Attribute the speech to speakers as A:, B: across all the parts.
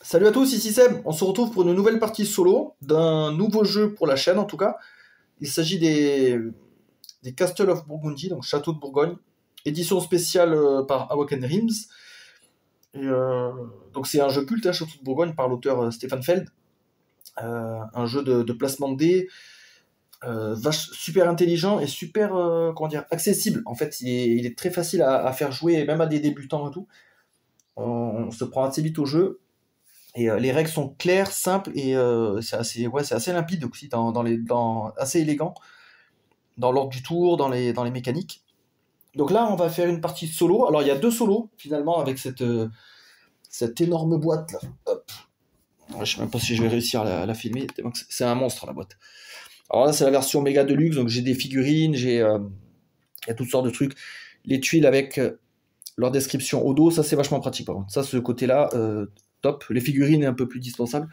A: Salut à tous, ici Seb. On se retrouve pour une nouvelle partie solo d'un nouveau jeu pour la chaîne en tout cas. Il s'agit des Castle of Burgundy, donc Château de Bourgogne, édition spéciale par Awaken Realms. Donc c'est un jeu culte, hein, Château de Bourgogne, par l'auteur Stefan Feld. Un jeu de placement de dés, super intelligent et super comment dire, accessible. En fait, il est très facile à faire jouer, même à des débutants et tout. On se prend assez vite au jeu. Et les règles sont claires, simples et c'est assez limpide aussi, assez élégant dans l'ordre du tour, dans les mécaniques. Donc là, on va faire une partie solo. Alors il y a deux solos finalement avec cette énorme boîte là. Hop. Je sais même pas si je vais réussir à la filmer. C'est un monstre la boîte. Alors là, c'est la version méga deluxe. Donc j'ai des figurines, il y a toutes sortes de trucs. Les tuiles avec leur description au dos, ça c'est vachement pratique par contre. Ça, ce côté-là. Top. Les figurines est un peu plus dispensable.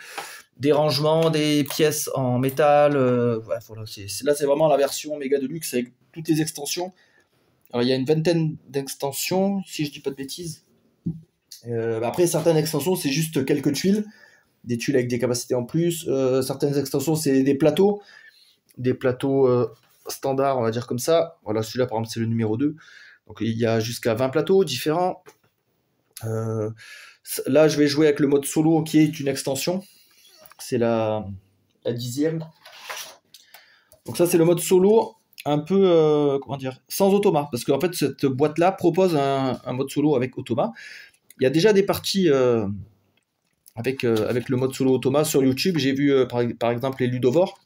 A: Des rangements, des pièces en métal. Ouais, voilà, là, c'est vraiment la version méga de luxe avec toutes les extensions. Alors, il y a une vingtaine d'extensions, si je dis pas de bêtises. Après, certaines extensions, c'est juste quelques tuiles. Des tuiles avec des capacités en plus. Certaines extensions, c'est des plateaux. Des plateaux standards, on va dire comme ça. Voilà, celui-là, par exemple, c'est le numéro 2. Donc, il y a jusqu'à 20 plateaux différents. Là, je vais jouer avec le mode solo qui est une extension. C'est la 10e. Donc ça, c'est le mode solo un peu, comment dire, sans automa. Parce qu'en fait, cette boîte-là propose un mode solo avec automa. Il y a déjà des parties avec le mode solo automa sur YouTube. J'ai vu, par exemple, les Ludovore.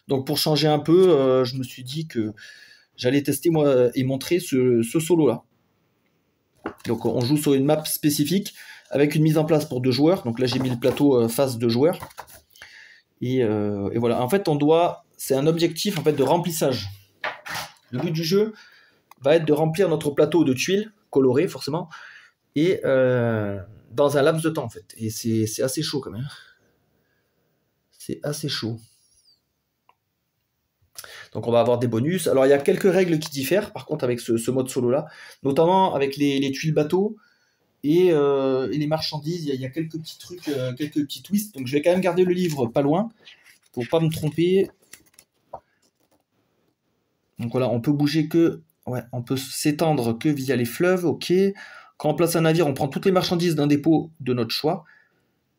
A: Donc pour changer un peu, je me suis dit que j'allais tester moi et montrer ce solo-là. Donc on joue sur une map spécifique avec une mise en place pour 2 joueurs. Donc là j'ai mis le plateau face 2 joueurs. Et voilà. En fait c'est un objectif en fait de remplissage. Le but du jeu va être de remplir notre plateau de tuiles colorées forcément et dans un laps de temps en fait. Et c'est assez chaud quand même. C'est assez chaud. Donc on va avoir des bonus. Alors il y a quelques règles qui diffèrent par contre avec ce mode solo là, notamment avec les tuiles bateaux et les marchandises. Il y a quelques petits trucs, quelques petits twists. Donc je vais quand même garder le livre pas loin pour pas me tromper. Donc voilà, on peut bouger on peut s'étendre que via les fleuves, ok. Quand on place un navire, on prend toutes les marchandises d'un dépôt de notre choix.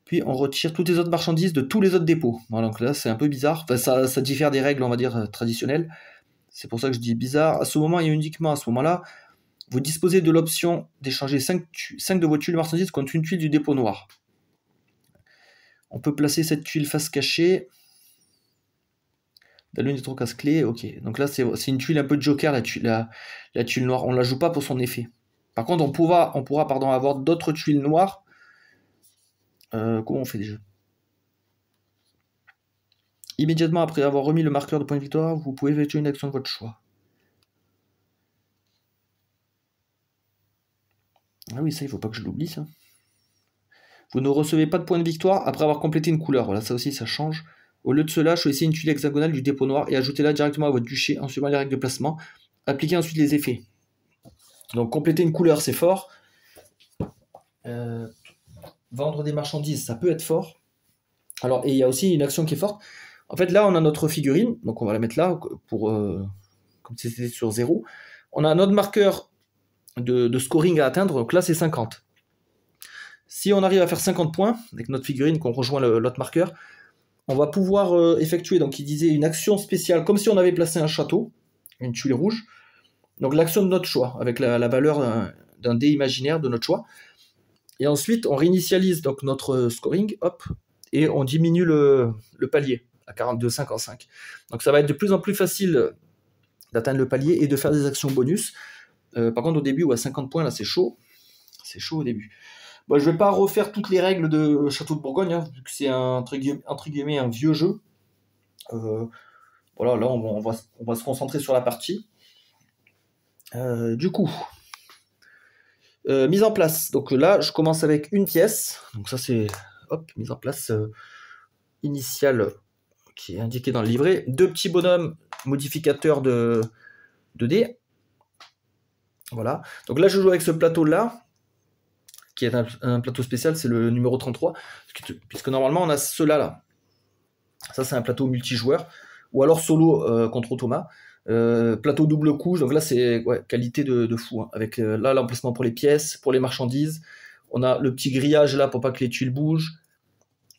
A: Puis on retire toutes les autres marchandises de tous les autres dépôts. Voilà, donc là c'est un peu bizarre. Enfin, ça diffère des règles, on va dire, traditionnelles. C'est pour ça que je dis bizarre. À ce moment et uniquement à ce moment-là, vous disposez de l'option d'échanger 5 de vos tuiles marchandises contre une tuile du dépôt noir. On peut placer cette tuile face cachée dans l'une des 3 cases clés. Ok, donc là c'est une tuile un peu de joker, la tuile noire. On ne la joue pas pour son effet. Par contre, on pourra avoir d'autres tuiles noires. Comment on fait déjà ? Immédiatement après avoir remis le marqueur de point de victoire, vous pouvez effectuer une action de votre choix. Ah oui, ça, il ne faut pas que je l'oublie, ça. Vous ne recevez pas de point de victoire après avoir complété une couleur. Voilà, ça aussi, ça change. Au lieu de cela, choisissez une tuile hexagonale du dépôt noir et ajoutez-la directement à votre duché en suivant les règles de placement. Appliquez ensuite les effets. Donc, compléter une couleur, c'est fort. Vendre des marchandises, ça peut être fort. Alors, et il y a aussi une action qui est forte. En fait, là, on a notre figurine. Donc, on va la mettre là, comme si c'était sur 0. On a un autre marqueur de scoring à atteindre. Donc là, c'est 50. Si on arrive à faire 50 points avec notre figurine, qu'on rejoint l'autre marqueur, on va pouvoir effectuer, donc il disait, une action spéciale, comme si on avait placé un château, une tuile rouge. Donc l'action de notre choix, avec la valeur d'un dé imaginaire de notre choix. Et ensuite, on réinitialise donc notre scoring, hop, et on diminue le palier à 42,55. Donc ça va être de plus en plus facile d'atteindre le palier et de faire des actions bonus. Par contre, au début, 50 points, là, c'est chaud. C'est chaud au début. Bon, je ne vais pas refaire toutes les règles de Château de Bourgogne, hein, vu que c'est entre guillemets un vieux jeu. Voilà, là, on va se concentrer sur la partie. Du coup, mise en place. Donc là, je commence avec une pièce. Donc ça, c'est mise en place initiale qui est indiquée dans le livret. 2 petits bonhommes modificateurs de dés. Voilà. Donc là, je joue avec ce plateau-là, qui est un plateau spécial, c'est le numéro 33, puisque normalement on a ceux-là là. Ça c'est un plateau multijoueur, ou alors solo contre Thomas. Plateau double couche, donc là c'est qualité de fou, hein, avec là l'emplacement pour les pièces, pour les marchandises. On a le petit grillage là pour pas que les tuiles bougent.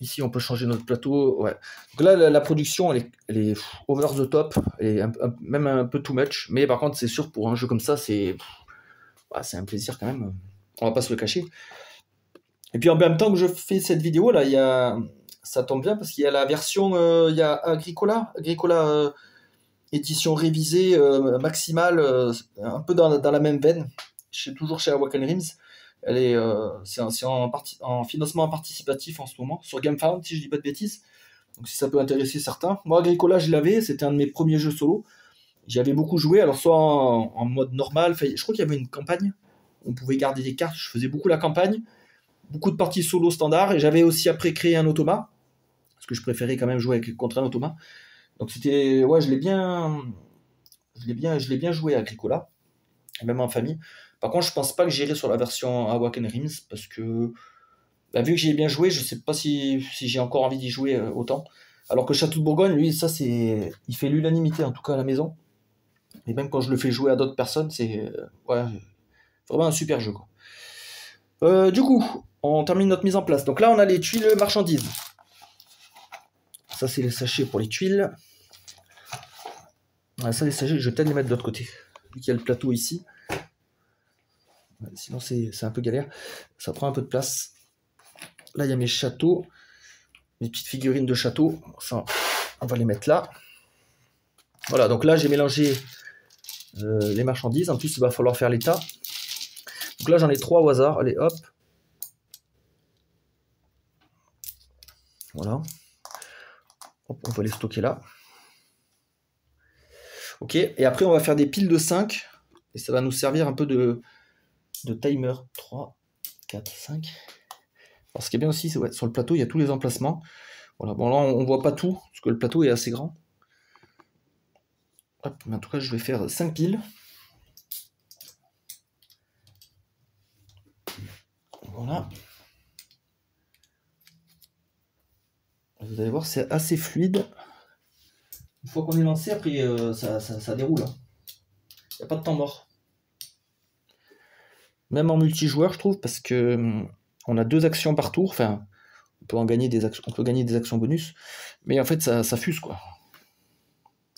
A: Ici, on peut changer notre plateau. Ouais. Donc là, la production, elle est over the top, et même un peu too much. Mais par contre, c'est sûr, pour un jeu comme ça, c'est un plaisir quand même. On va pas se le cacher. Et puis en même temps que je fais cette vidéo, là, ça tombe bien parce qu'il y a la version, il y a Agricola édition révisée maximale, un peu dans la même veine. Toujours chez Awaken Realms. C'est en financement participatif en ce moment, sur GameFound, si je dis pas de bêtises. Donc si ça peut intéresser certains. Moi, Agricola, je l'avais, c'était un de mes premiers jeux solo. J'y avais beaucoup joué, alors soit en mode normal, je crois qu'il y avait une campagne, on pouvait garder des cartes, je faisais beaucoup la campagne, beaucoup de parties solo standard, et j'avais aussi après créé un automa, parce que je préférais quand même jouer contre un automa. Donc c'était, je l'ai bien joué à Agricola, même en famille. Par contre, je pense pas que j'irai sur la version Awaken Realms parce que, vu que j'y ai bien joué, je sais pas si j'ai encore envie d'y jouer autant. Alors que Château de Bourgogne, lui, il fait l'unanimité, en tout cas à la maison. Et même quand je le fais jouer à d'autres personnes, c'est vraiment un super jeu, quoi. Du coup, on termine notre mise en place. Donc là, on a les tuiles marchandises. Ça, c'est les sachets pour les tuiles. Ça, les sachets, je vais peut-être les mettre de l'autre côté, vu qu'il y a le plateau ici. Sinon c'est un peu galère, ça prend un peu de place. Là il y a mes châteaux, mes petites figurines de château, ça on va les mettre là. Voilà, donc là j'ai mélangé les marchandises, en plus il va falloir faire l'état. Donc là j'en ai 3 au hasard, allez hop. Voilà. Hop, on va les stocker là. Ok, et après on va faire des piles de 5, et ça va nous servir un peu de timer. 3, 4, 5. Alors ce qui est bien aussi, c'est sur le plateau, il y a tous les emplacements. Voilà, bon là on voit pas tout, parce que le plateau est assez grand. Hop, mais en tout cas je vais faire 5 piles. Voilà. Vous allez voir, c'est assez fluide. Une fois qu'on est lancé, après ça déroule. Il n'y a pas de temps mort. Même en multijoueur, je trouve, parce que on a 2 actions par tour. Enfin, on peut gagner des actions bonus, mais en fait ça fuse, quoi.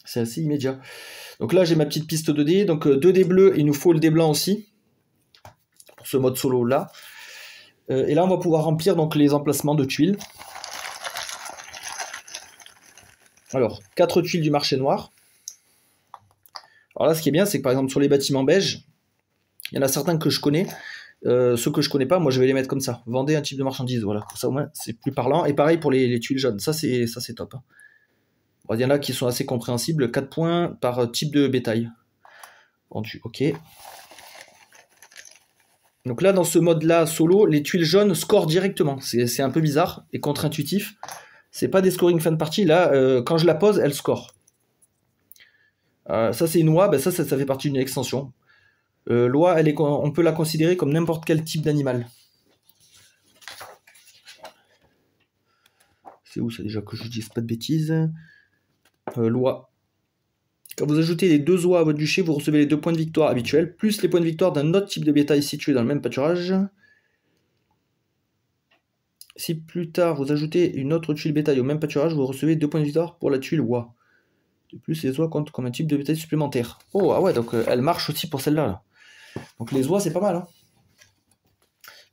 A: C'est assez immédiat. Donc là j'ai ma petite piste 2D, donc 2 dés bleus, il nous faut le dé blanc aussi pour ce mode solo là. Et là on va pouvoir remplir donc les emplacements de tuiles. Alors 4 tuiles du marché noir. Alors là ce qui est bien, c'est que par exemple sur les bâtiments beige, il y en a certains que je connais. Ceux que je connais pas, moi je vais les mettre comme ça. Vendez un type de marchandise, voilà. Ça au moins c'est plus parlant. Et pareil pour les tuiles jaunes, ça c'est top. Bon, il y en a qui sont assez compréhensibles. 4 points par type de bétail. Vendu, ok. Donc là dans ce mode là solo, les tuiles jaunes scorent directement. C'est un peu bizarre et contre-intuitif. C'est pas des scoring fin de partie. Là, quand je la pose, elle score. Ça c'est une oie, ça fait partie d'une extension. L'oie, on peut la considérer comme n'importe quel type d'animal. C'est où ça déjà, que je dise pas de bêtises? L'oie. Quand vous ajoutez les 2 oies à votre duché, vous recevez les 2 points de victoire habituels, plus les points de victoire d'un autre type de bétail situé dans le même pâturage. Si plus tard vous ajoutez une autre tuile bétail au même pâturage, vous recevez 2 points de victoire pour la tuile oie. De plus, les oies comptent comme un type de bétail supplémentaire. Oh, ah ouais, donc elle marche aussi pour celle-là. Là. Donc les oies, c'est pas mal. Hein.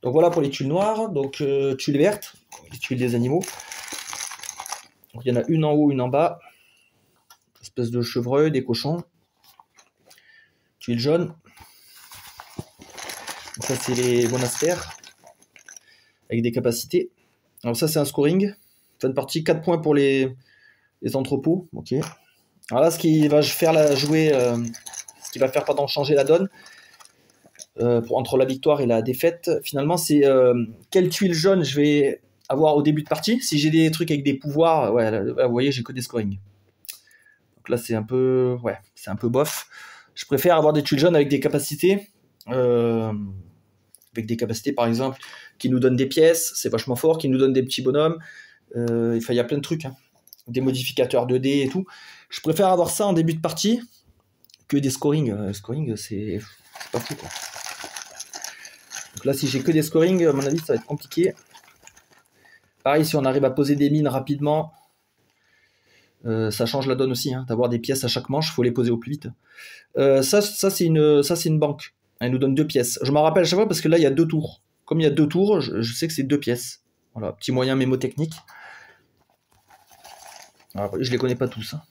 A: Donc voilà pour les tuiles noires. Donc tuiles vertes, les tuiles des animaux. Donc, il y en a une en haut, une en bas. Espèce de chevreuil, des cochons. Tuiles jaunes. Donc, ça, c'est les monastères. Avec des capacités. Alors ça, c'est un scoring. Fin de partie, 4 points pour les entrepôts. Ok. Alors là, ce qui va faire changer la donne entre la victoire et la défaite, finalement, c'est quelle tuile jaune je vais avoir au début de partie. Si j'ai des trucs avec des pouvoirs, là, vous voyez, j'ai que des scorings. Donc là, c'est un peu bof. Je préfère avoir des tuiles jaunes avec des capacités avec des capacités par exemple, qui nous donnent des pièces, c'est vachement fort, qui nous donnent des petits bonhommes, il y a plein de trucs, hein. Des modificateurs 2D et tout. Je préfère avoir ça en début de partie que des scoring. Scoring, c'est pas fou, quoi. Donc là, si j'ai que des scoring, à mon avis, ça va être compliqué. Pareil, si on arrive à poser des mines rapidement, ça change la donne aussi, hein, d'avoir des pièces à chaque manche, il faut les poser au plus vite. Ça c'est une banque. Elle nous donne 2 pièces. Je m'en rappelle à chaque fois parce que là, il y a 2 tours. Comme il y a 2 tours, je sais que c'est 2 pièces. Voilà, petit moyen mémotechnique. Alors, je les connais pas tous, hein.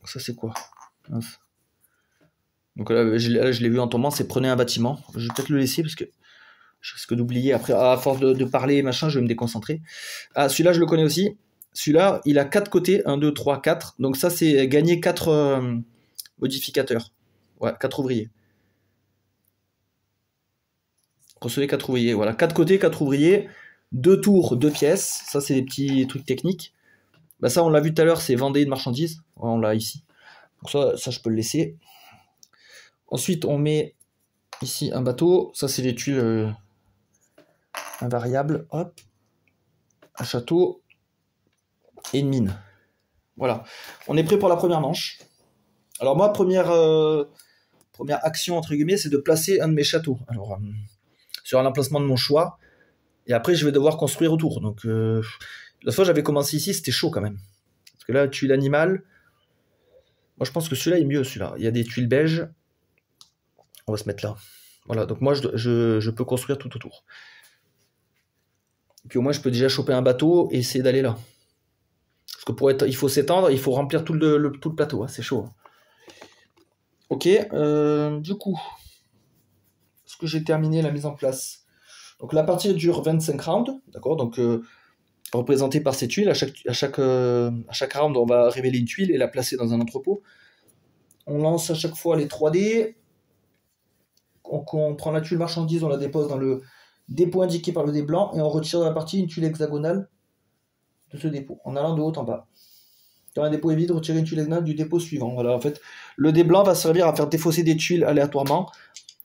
A: Ça, c'est quoi? Donc là, je l'ai vu en tombant, c'est prenez un bâtiment. Je vais peut-être le laisser parce que je risque d'oublier. Après, à force de parler, machin, je vais me déconcentrer. Ah, celui-là, je le connais aussi. Celui-là, il a 4 côtés. 1, 2, 3, 4. Donc ça, c'est gagner 4 modificateurs. Ouais, 4 ouvriers. Recevez 4 ouvriers. Voilà, 4 côtés, 4 ouvriers. 2 tours, 2 pièces. Ça, c'est des petits trucs techniques. Bah ça, on l'a vu tout à l'heure, c'est vendée de marchandises. Ouais, on l'a ici. Donc ça, je peux le laisser. Ensuite, on met ici un bateau. Ça, c'est des tuiles invariables. Hop. Un château. Et une mine. Voilà. On est prêt pour la première manche. Alors moi, première action, entre guillemets, c'est de placer un de mes châteaux. Alors, sur un emplacement de mon choix. Et après, je vais devoir construire autour. Donc, la fois j'avais commencé ici, c'était chaud quand même. Parce que là, tuile animale. Moi, je pense que celui-là est mieux, celui-là. Il y a des tuiles beiges. On va se mettre là. Voilà, donc moi, je peux construire tout autour. Et puis au moins, je peux déjà choper un bateau et essayer d'aller là. Parce que il faut s'étendre, il faut remplir tout le plateau. Hein, c'est chaud. Ok, du coup, est-ce que j'ai terminé la mise en place? Donc la partie dure 25 rounds, d'accord? Donc représenté par ces tuiles. À chaque round, on va révéler une tuile et la placer dans un entrepôt. On lance à chaque fois les 3D. On prend la tuile marchandise, on la dépose dans le dépôt indiqué par le dé blanc et on retire de la partie une tuile hexagonale de ce dépôt en allant de haut en bas. Quand un dépôt est vide, retirez une tuile hexagonale du dépôt suivant. Voilà, en fait, le dé blanc va servir à faire défausser des tuiles aléatoirement.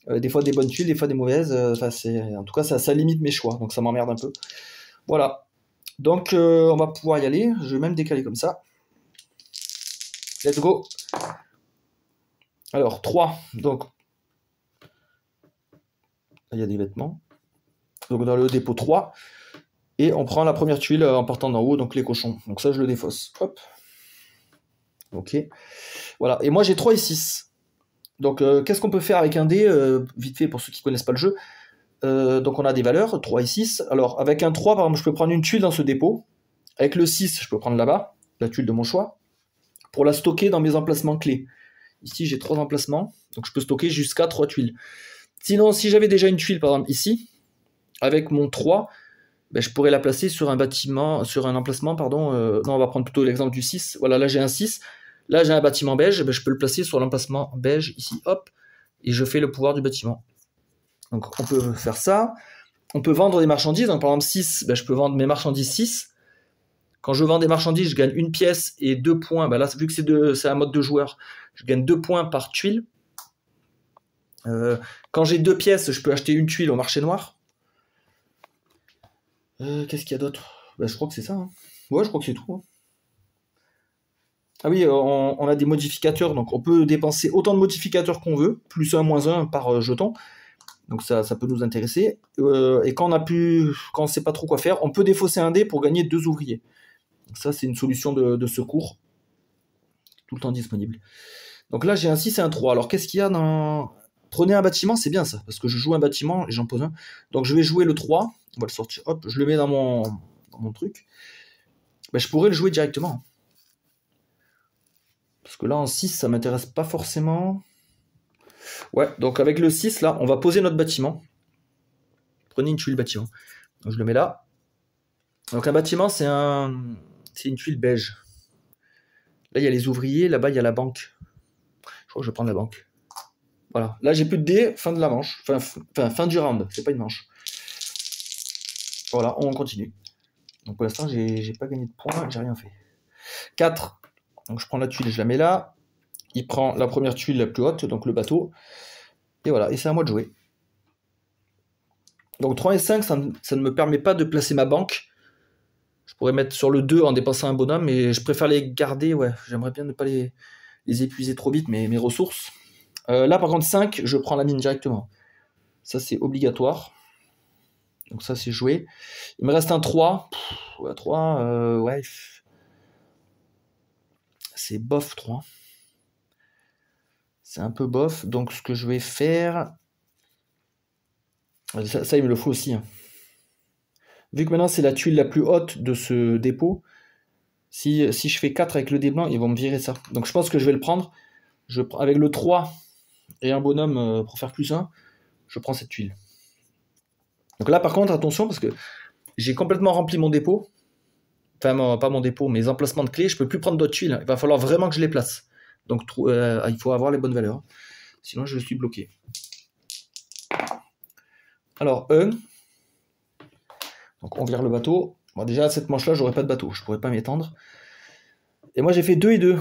A: Des fois des bonnes tuiles, des fois des mauvaises. En tout cas, ça limite mes choix, donc ça m'emmerde un peu. Voilà. Donc, on va pouvoir y aller. Je vais même décaler comme ça. Let's go. Alors, 3. Donc, il y a des vêtements. Donc, dans le dépôt 3. Et on prend la première tuile en partant d'en haut, donc les cochons. Donc ça, je le défausse. Hop. Ok. Voilà. Et moi, j'ai 3 et 6. Donc, qu'est-ce qu'on peut faire avec un dé vite fait, pour ceux qui ne connaissent pas le jeu. Donc, on a des valeurs, 3 et 6. Alors, avec un 3, par exemple, je peux prendre une tuile dans ce dépôt. Avec le 6, je peux prendre là-bas, la tuile de mon choix, pour la stocker dans mes emplacements clés. Ici, j'ai 3 emplacements, donc je peux stocker jusqu'à 3 tuiles. Sinon, si j'avais déjà une tuile, par exemple, ici, avec mon 3, ben, je pourrais la placer sur un bâtiment, sur un emplacement, pardon. Non, on va prendre plutôt l'exemple du 6. Voilà, là, j'ai un 6. Là, j'ai un bâtiment beige, ben, je peux le placer sur l'emplacement beige, ici, hop, et je fais le pouvoir du bâtiment. Donc, on peut faire ça. On peut vendre des marchandises. Donc, par exemple, 6, ben, je peux vendre mes marchandises 6. Quand je vends des marchandises, je gagne une pièce et 2 points. Ben là, vu que c'est un mode de joueur, je gagne 2 points par tuile. Quand j'ai 2 pièces, je peux acheter une tuile au marché noir. Qu'est-ce qu'il y a d'autre? Ben, je crois que c'est ça. Hein. Ouais, je crois que c'est tout. Hein. Ah oui, on a des modificateurs. Donc, on peut dépenser autant de modificateurs qu'on veut, plus 1, moins 1 par jeton. Donc, ça peut nous intéresser. Et quand on ne sait pas trop quoi faire, on peut défausser un dé pour gagner 2 ouvriers. Donc ça, c'est une solution de secours. Tout le temps disponible. Donc là, j'ai un 6 et un 3. Alors, qu'est-ce qu'il y a dans... Prenez un bâtiment, c'est bien ça, parce que je joue un bâtiment et j'en pose un. Donc, je vais jouer le 3. On va le sortir. Hop, je le mets dans mon truc. Ben, je pourrais le jouer directement. Parce que là, en 6, ça m'intéresse pas forcément. Ouais, donc avec le 6, là, on va poser notre bâtiment. Prenez une tuile bâtiment. Donc, je le mets là. Donc, un bâtiment, c'est une tuile beige. Là, il y a les ouvriers. Là-bas, il y a la banque. Je crois que je vais prendre la banque. Voilà. Là, j'ai plus de dés. Fin de la manche. Enfin, fin du round. C'est pas une manche. Voilà, on continue. Donc, pour l'instant, j'ai pas gagné de points. J'ai rien fait. 4. Donc, je prends la tuile et je la mets là. Il prend la première tuile la plus haute, donc le bateau. Et voilà. Et c'est à moi de jouer. Donc 3 et 5, ça ne me permet pas de placer ma banque. Je pourrais mettre sur le 2 en dépassant un bonhomme, mais je préfère les garder. Ouais, j'aimerais bien ne pas les épuiser trop vite, mes ressources. Là, par contre, 5, je prends la mine directement. Ça, c'est obligatoire. Donc ça, c'est joué. Il me reste un 3. Ouais, 3, ouais. C'est bof, 3. C'est un peu bof. Donc, ce que je vais faire... Ça, il me le faut aussi. Hein. Vu que maintenant, c'est la tuile la plus haute de ce dépôt, si je fais 4 avec le dé blanc, ils vont me virer ça. Donc, je pense que je vais le prendre. Avec le 3 et un bonhomme pour faire plus 1, je prends cette tuile. Donc là, par contre, attention, parce que j'ai complètement rempli mon dépôt. Enfin, pas mon dépôt, mes emplacements de clés. Je ne peux plus prendre d'autres tuiles. Il va falloir vraiment que je les place. Donc, il faut avoir les bonnes valeurs. Sinon, je suis bloqué. Alors, 1. Donc, on vire le bateau. Bon, déjà, cette manche-là, j'aurais pas de bateau. Je ne pourrais pas m'étendre. Et moi, j'ai fait 2 et 2.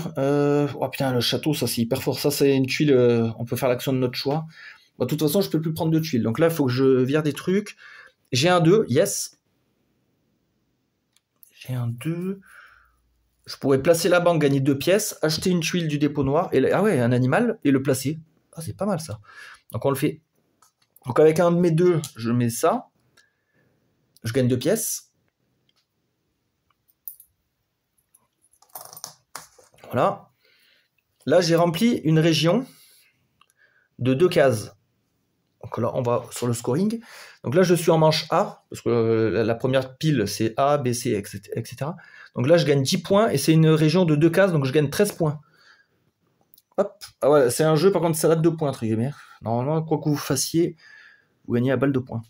A: Oh putain, le château, ça, c'est hyper fort. Ça, c'est une tuile. On peut faire l'action de notre choix. Bon, de toute façon, je ne peux plus prendre de tuiles. Donc là, il faut que je vire des trucs. J'ai un 2. Yes. J'ai un 2. Je pourrais placer la banque, gagner 2 pièces, acheter une tuile du dépôt noir, et ah ouais, un animal, et le placer. Ah, c'est pas mal ça. Donc on le fait. Donc avec un de mes 2, je mets ça. Je gagne 2 pièces. Voilà. Là, j'ai rempli une région de 2 cases. Donc là, on va sur le scoring. Donc là, je suis en manche A, parce que la première pile, c'est A, B, C, etc. Donc là, je gagne 10 points, et c'est une région de 2 cases, donc je gagne 13 points. Hop. Ah ouais, c'est un jeu, par contre, ça date de points, entre guillemets. Normalement, quoi que vous fassiez, vous gagnez à balle de points.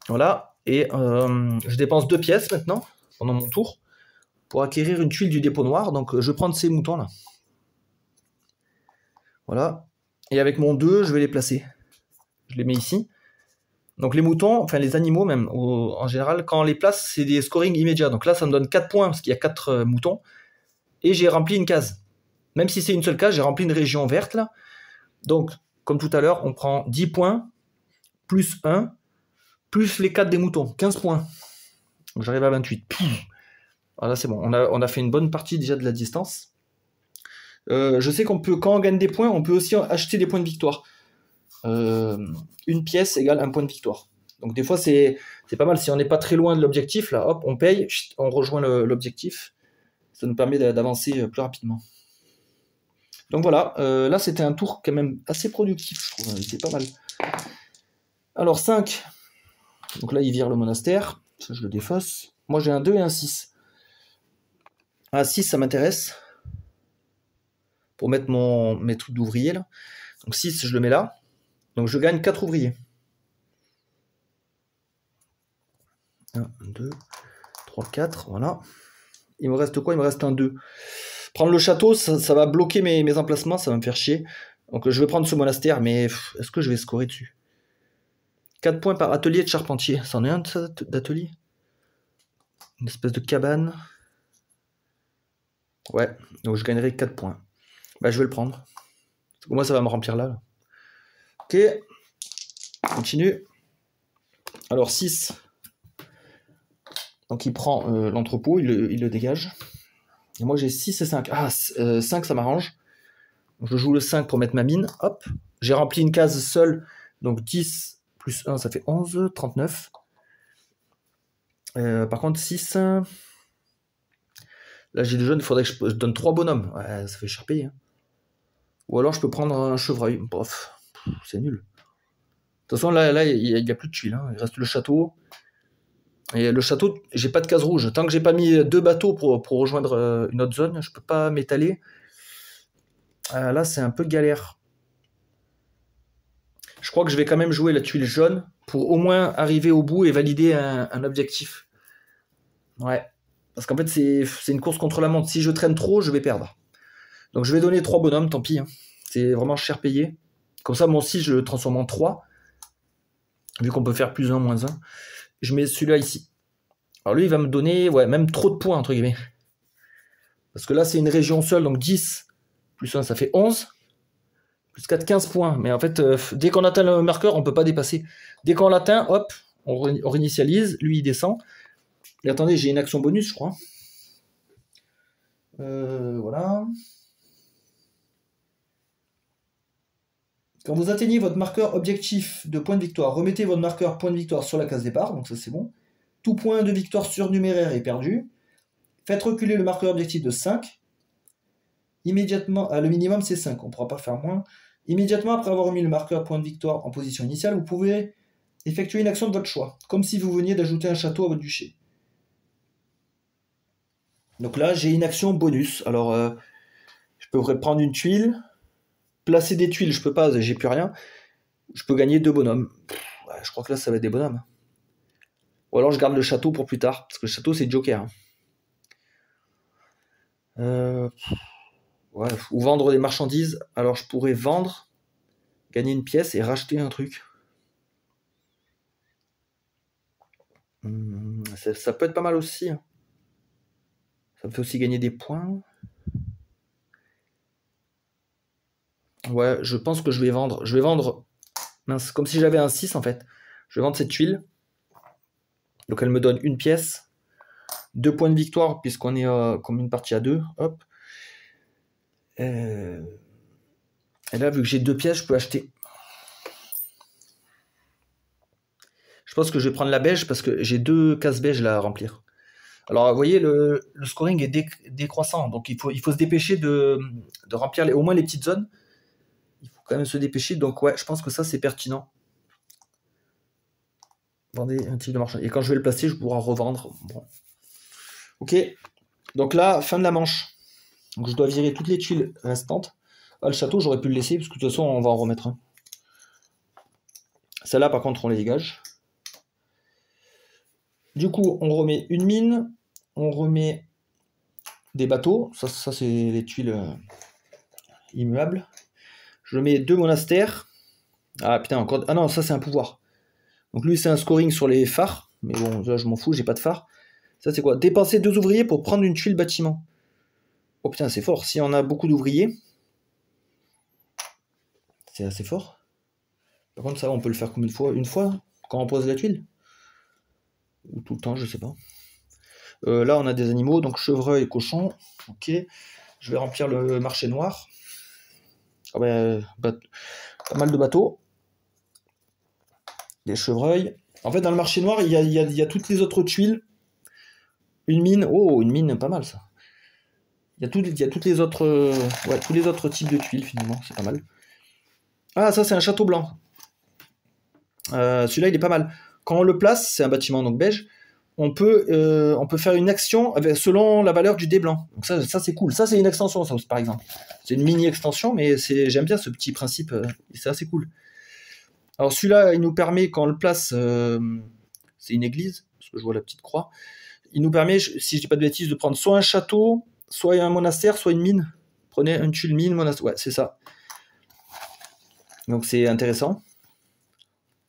A: Voilà. Et je dépense 2 pièces maintenant, pendant mon tour, pour acquérir une tuile du dépôt noir. Donc je vais prendre ces moutons-là. Voilà. Et avec mon 2, je vais les placer. Je les mets ici. Donc les moutons, enfin les animaux même, en général, quand on les place, c'est des scorings immédiats. Donc là, ça me donne 4 points, parce qu'il y a 4 moutons. Et j'ai rempli une case. Même si c'est une seule case, j'ai rempli une région verte, là. Donc, comme tout à l'heure, on prend 10 points, plus 1, plus les 4 des moutons, 15 points. Donc j'arrive à 28. Voilà, c'est bon. On a fait une bonne partie déjà de la distance. Je sais qu'on peut, quand on gagne des points, on peut aussi acheter des points de victoire. Une pièce égale un point de victoire. Donc des fois, c'est pas mal. Si on n'est pas très loin de l'objectif, là, hop, on paye, on rejoint l'objectif. Ça nous permet d'avancer plus rapidement. Donc voilà, là, c'était un tour quand même assez productif, je trouve. C'est pas mal. Alors, 5. Donc là, il vire le monastère. Ça, je le défausse. Moi, j'ai un 2 et un 6. Un 6, ça m'intéresse. Pour mettre mes trucs d'ouvrier, là. Donc 6, je le mets là. Donc je gagne 4 ouvriers. 1, 2, 3, 4, voilà. Il me reste quoi? Il me reste un 2. Prendre le château, ça va bloquer mes emplacements, ça va me faire chier. Donc je vais prendre ce monastère, mais est-ce que je vais scorer dessus? 4 points par atelier de charpentier. C'en est un d'atelier? Une espèce de cabane. Ouais, donc je gagnerai 4 points. Bah je vais le prendre. Au moins ça va me remplir là. Ok. Continue. Alors 6. Donc il prend l'entrepôt, il le dégage. Et moi j'ai 6 et 5. Ah, 5 ça m'arrange. Je joue le 5 pour mettre ma mine. Hop. J'ai rempli une case seule. Donc 10 plus 1 ça fait 11, 39. Par contre 6. Là j'ai des jeunes, il faudrait que je donne 3 bonhommes. Ouais, ça fait cher payer. Hein. Ou alors je peux prendre un chevreuil. Bof, c'est nul. De toute façon là il n'y a plus de tuiles. Hein. Il reste le château. Et le château, j'ai pas de case rouge. Tant que j'ai pas mis 2 bateaux pour rejoindre une autre zone, je peux pas m'étaler. Là, c'est un peu galère. Je crois que je vais quand même jouer la tuile jaune pour au moins arriver au bout et valider un objectif. Ouais. Parce qu'en fait, c'est une course contre la montre. Si je traîne trop, je vais perdre. Donc je vais donner 3 bonhommes, tant pis. Hein. C'est vraiment cher payé. Comme ça, mon 6, je le transforme en 3. Vu qu'on peut faire plus 1, moins 1. Je mets celui-là ici. Alors lui, il va me donner même trop de points, entre guillemets. Parce que là, c'est une région seule, donc 10 plus 1, ça fait 11. Plus 4, 15 points. Mais en fait, dès qu'on atteint le marqueur, on peut pas dépasser. Dès qu'on l'atteint, hop, on réinitialise. Lui, il descend. Et attendez, j'ai une action bonus, je crois. Voilà. Quand vous atteignez votre marqueur objectif de point de victoire, remettez votre marqueur point de victoire sur la case départ, donc ça c'est bon. Tout point de victoire surnuméraire est perdu. Faites reculer le marqueur objectif de 5. Immédiatement, le minimum c'est 5, on ne pourra pas faire moins. Immédiatement après avoir remis le marqueur point de victoire en position initiale, vous pouvez effectuer une action de votre choix, comme si vous veniez d'ajouter un château à votre duché. Donc là, j'ai une action bonus. Alors, je peux prendre une tuile, placer des tuiles, je peux pas, j'ai plus rien. Je peux gagner 2 bonhommes. Ouais, je crois que là, ça va être des bonhommes. Ou alors, je garde le château pour plus tard, parce que le château, c'est joker. Ouais, ou vendre des marchandises. Alors, je pourrais vendre, gagner une pièce et racheter un truc. Ça peut être pas mal aussi. Ça me fait aussi gagner des points. Ouais, je pense que je vais vendre. Je vais vendre. Mince, comme si j'avais un 6 en fait. Je vais vendre cette tuile. Donc elle me donne une pièce. 2 points de victoire, puisqu'on est comme une partie à 2. Hop. Et là, vu que j'ai 2 pièces, je peux acheter. Je pense que je vais prendre la beige parce que j'ai 2 cases beige là à remplir. Alors, vous voyez, le scoring est décroissant. Donc, il faut se dépêcher de remplir au moins les petites zones. Il faut quand même se dépêcher. Donc, ouais, je pense que ça, c'est pertinent. Vendez un type de marchand. Et quand je vais le placer, je pourrai revendre. Bon. Ok. Donc là, fin de la manche. Donc, je dois virer toutes les tuiles restantes. Ah, le château, j'aurais pu le laisser, parce que de toute façon, on va en remettre un. Celle-là, par contre, on les dégage. Du coup, on remet une mine. On remet des bateaux. Ça c'est les tuiles immuables. Je mets 2 monastères. Ah putain, encore. Ah non, ça c'est un pouvoir. Donc lui, c'est un scoring sur les phares. Mais bon, là, je m'en fous, j'ai pas de phare. Ça, c'est quoi? Dépenser 2 ouvriers pour prendre une tuile bâtiment. Oh putain, c'est fort. Si on a beaucoup d'ouvriers, c'est assez fort. Par contre, ça, on peut le faire combien de fois? Une fois, quand on pose la tuile? Ou tout le temps, je sais pas. Là, on a des animaux, donc chevreuil, cochon. Ok. Je vais remplir le marché noir. Ah ben, pas mal de bateaux. Des chevreuils. En fait, dans le marché noir, il y a toutes les autres tuiles. Une mine. Oh, une mine, pas mal ça. Il y a toutes les autres, tous les autres types de tuiles finalement, c'est pas mal. Ah, ça c'est un château blanc. Celui-là il est pas mal. Quand on le place, c'est un bâtiment donc beige. On peut faire une action selon la valeur du dé blanc. Donc ça c'est cool. Ça c'est une extension, ça, par exemple. C'est une mini extension, mais j'aime bien ce petit principe. C'est assez cool. Alors celui-là, il nous permet quand on le place, c'est une église, parce que je vois la petite croix. Il nous permet, si je dis pas de bêtises, de prendre soit un château, soit un monastère, soit une mine. Prenez une tuile mine, monastère. Ouais, c'est ça. Donc c'est intéressant.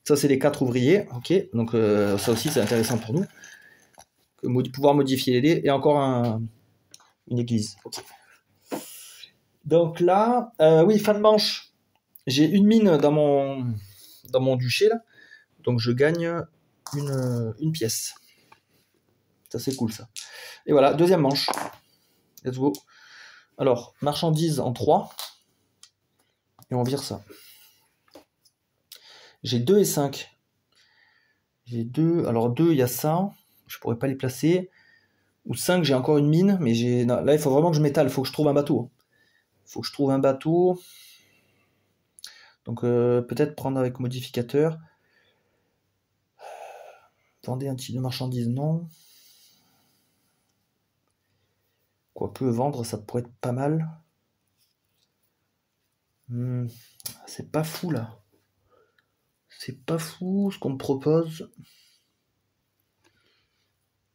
A: Ça, c'est les 4 ouvriers. Ok. Donc ça aussi, c'est intéressant pour nous. Pouvoir modifier les dés. Et encore une église. Okay. Donc là, oui, fin de manche. J'ai une mine dans mon duché là. Donc je gagne une pièce. Ça c'est cool ça. Et voilà, deuxième manche. Let's go. Alors, marchandises en 3. Et on vire ça. J'ai 2 et 5. J'ai 2. Alors 2, il y a ça. Je pourrais pas les placer. Ou 5, j'ai encore une mine. Mais là, il faut vraiment que je m'étale. Il faut que je trouve un bateau. Donc peut-être prendre avec modificateur. Vendez un type de marchandise, non. Quoique vendre, ça pourrait être pas mal. C'est pas fou là. C'est pas fou ce qu'on me propose.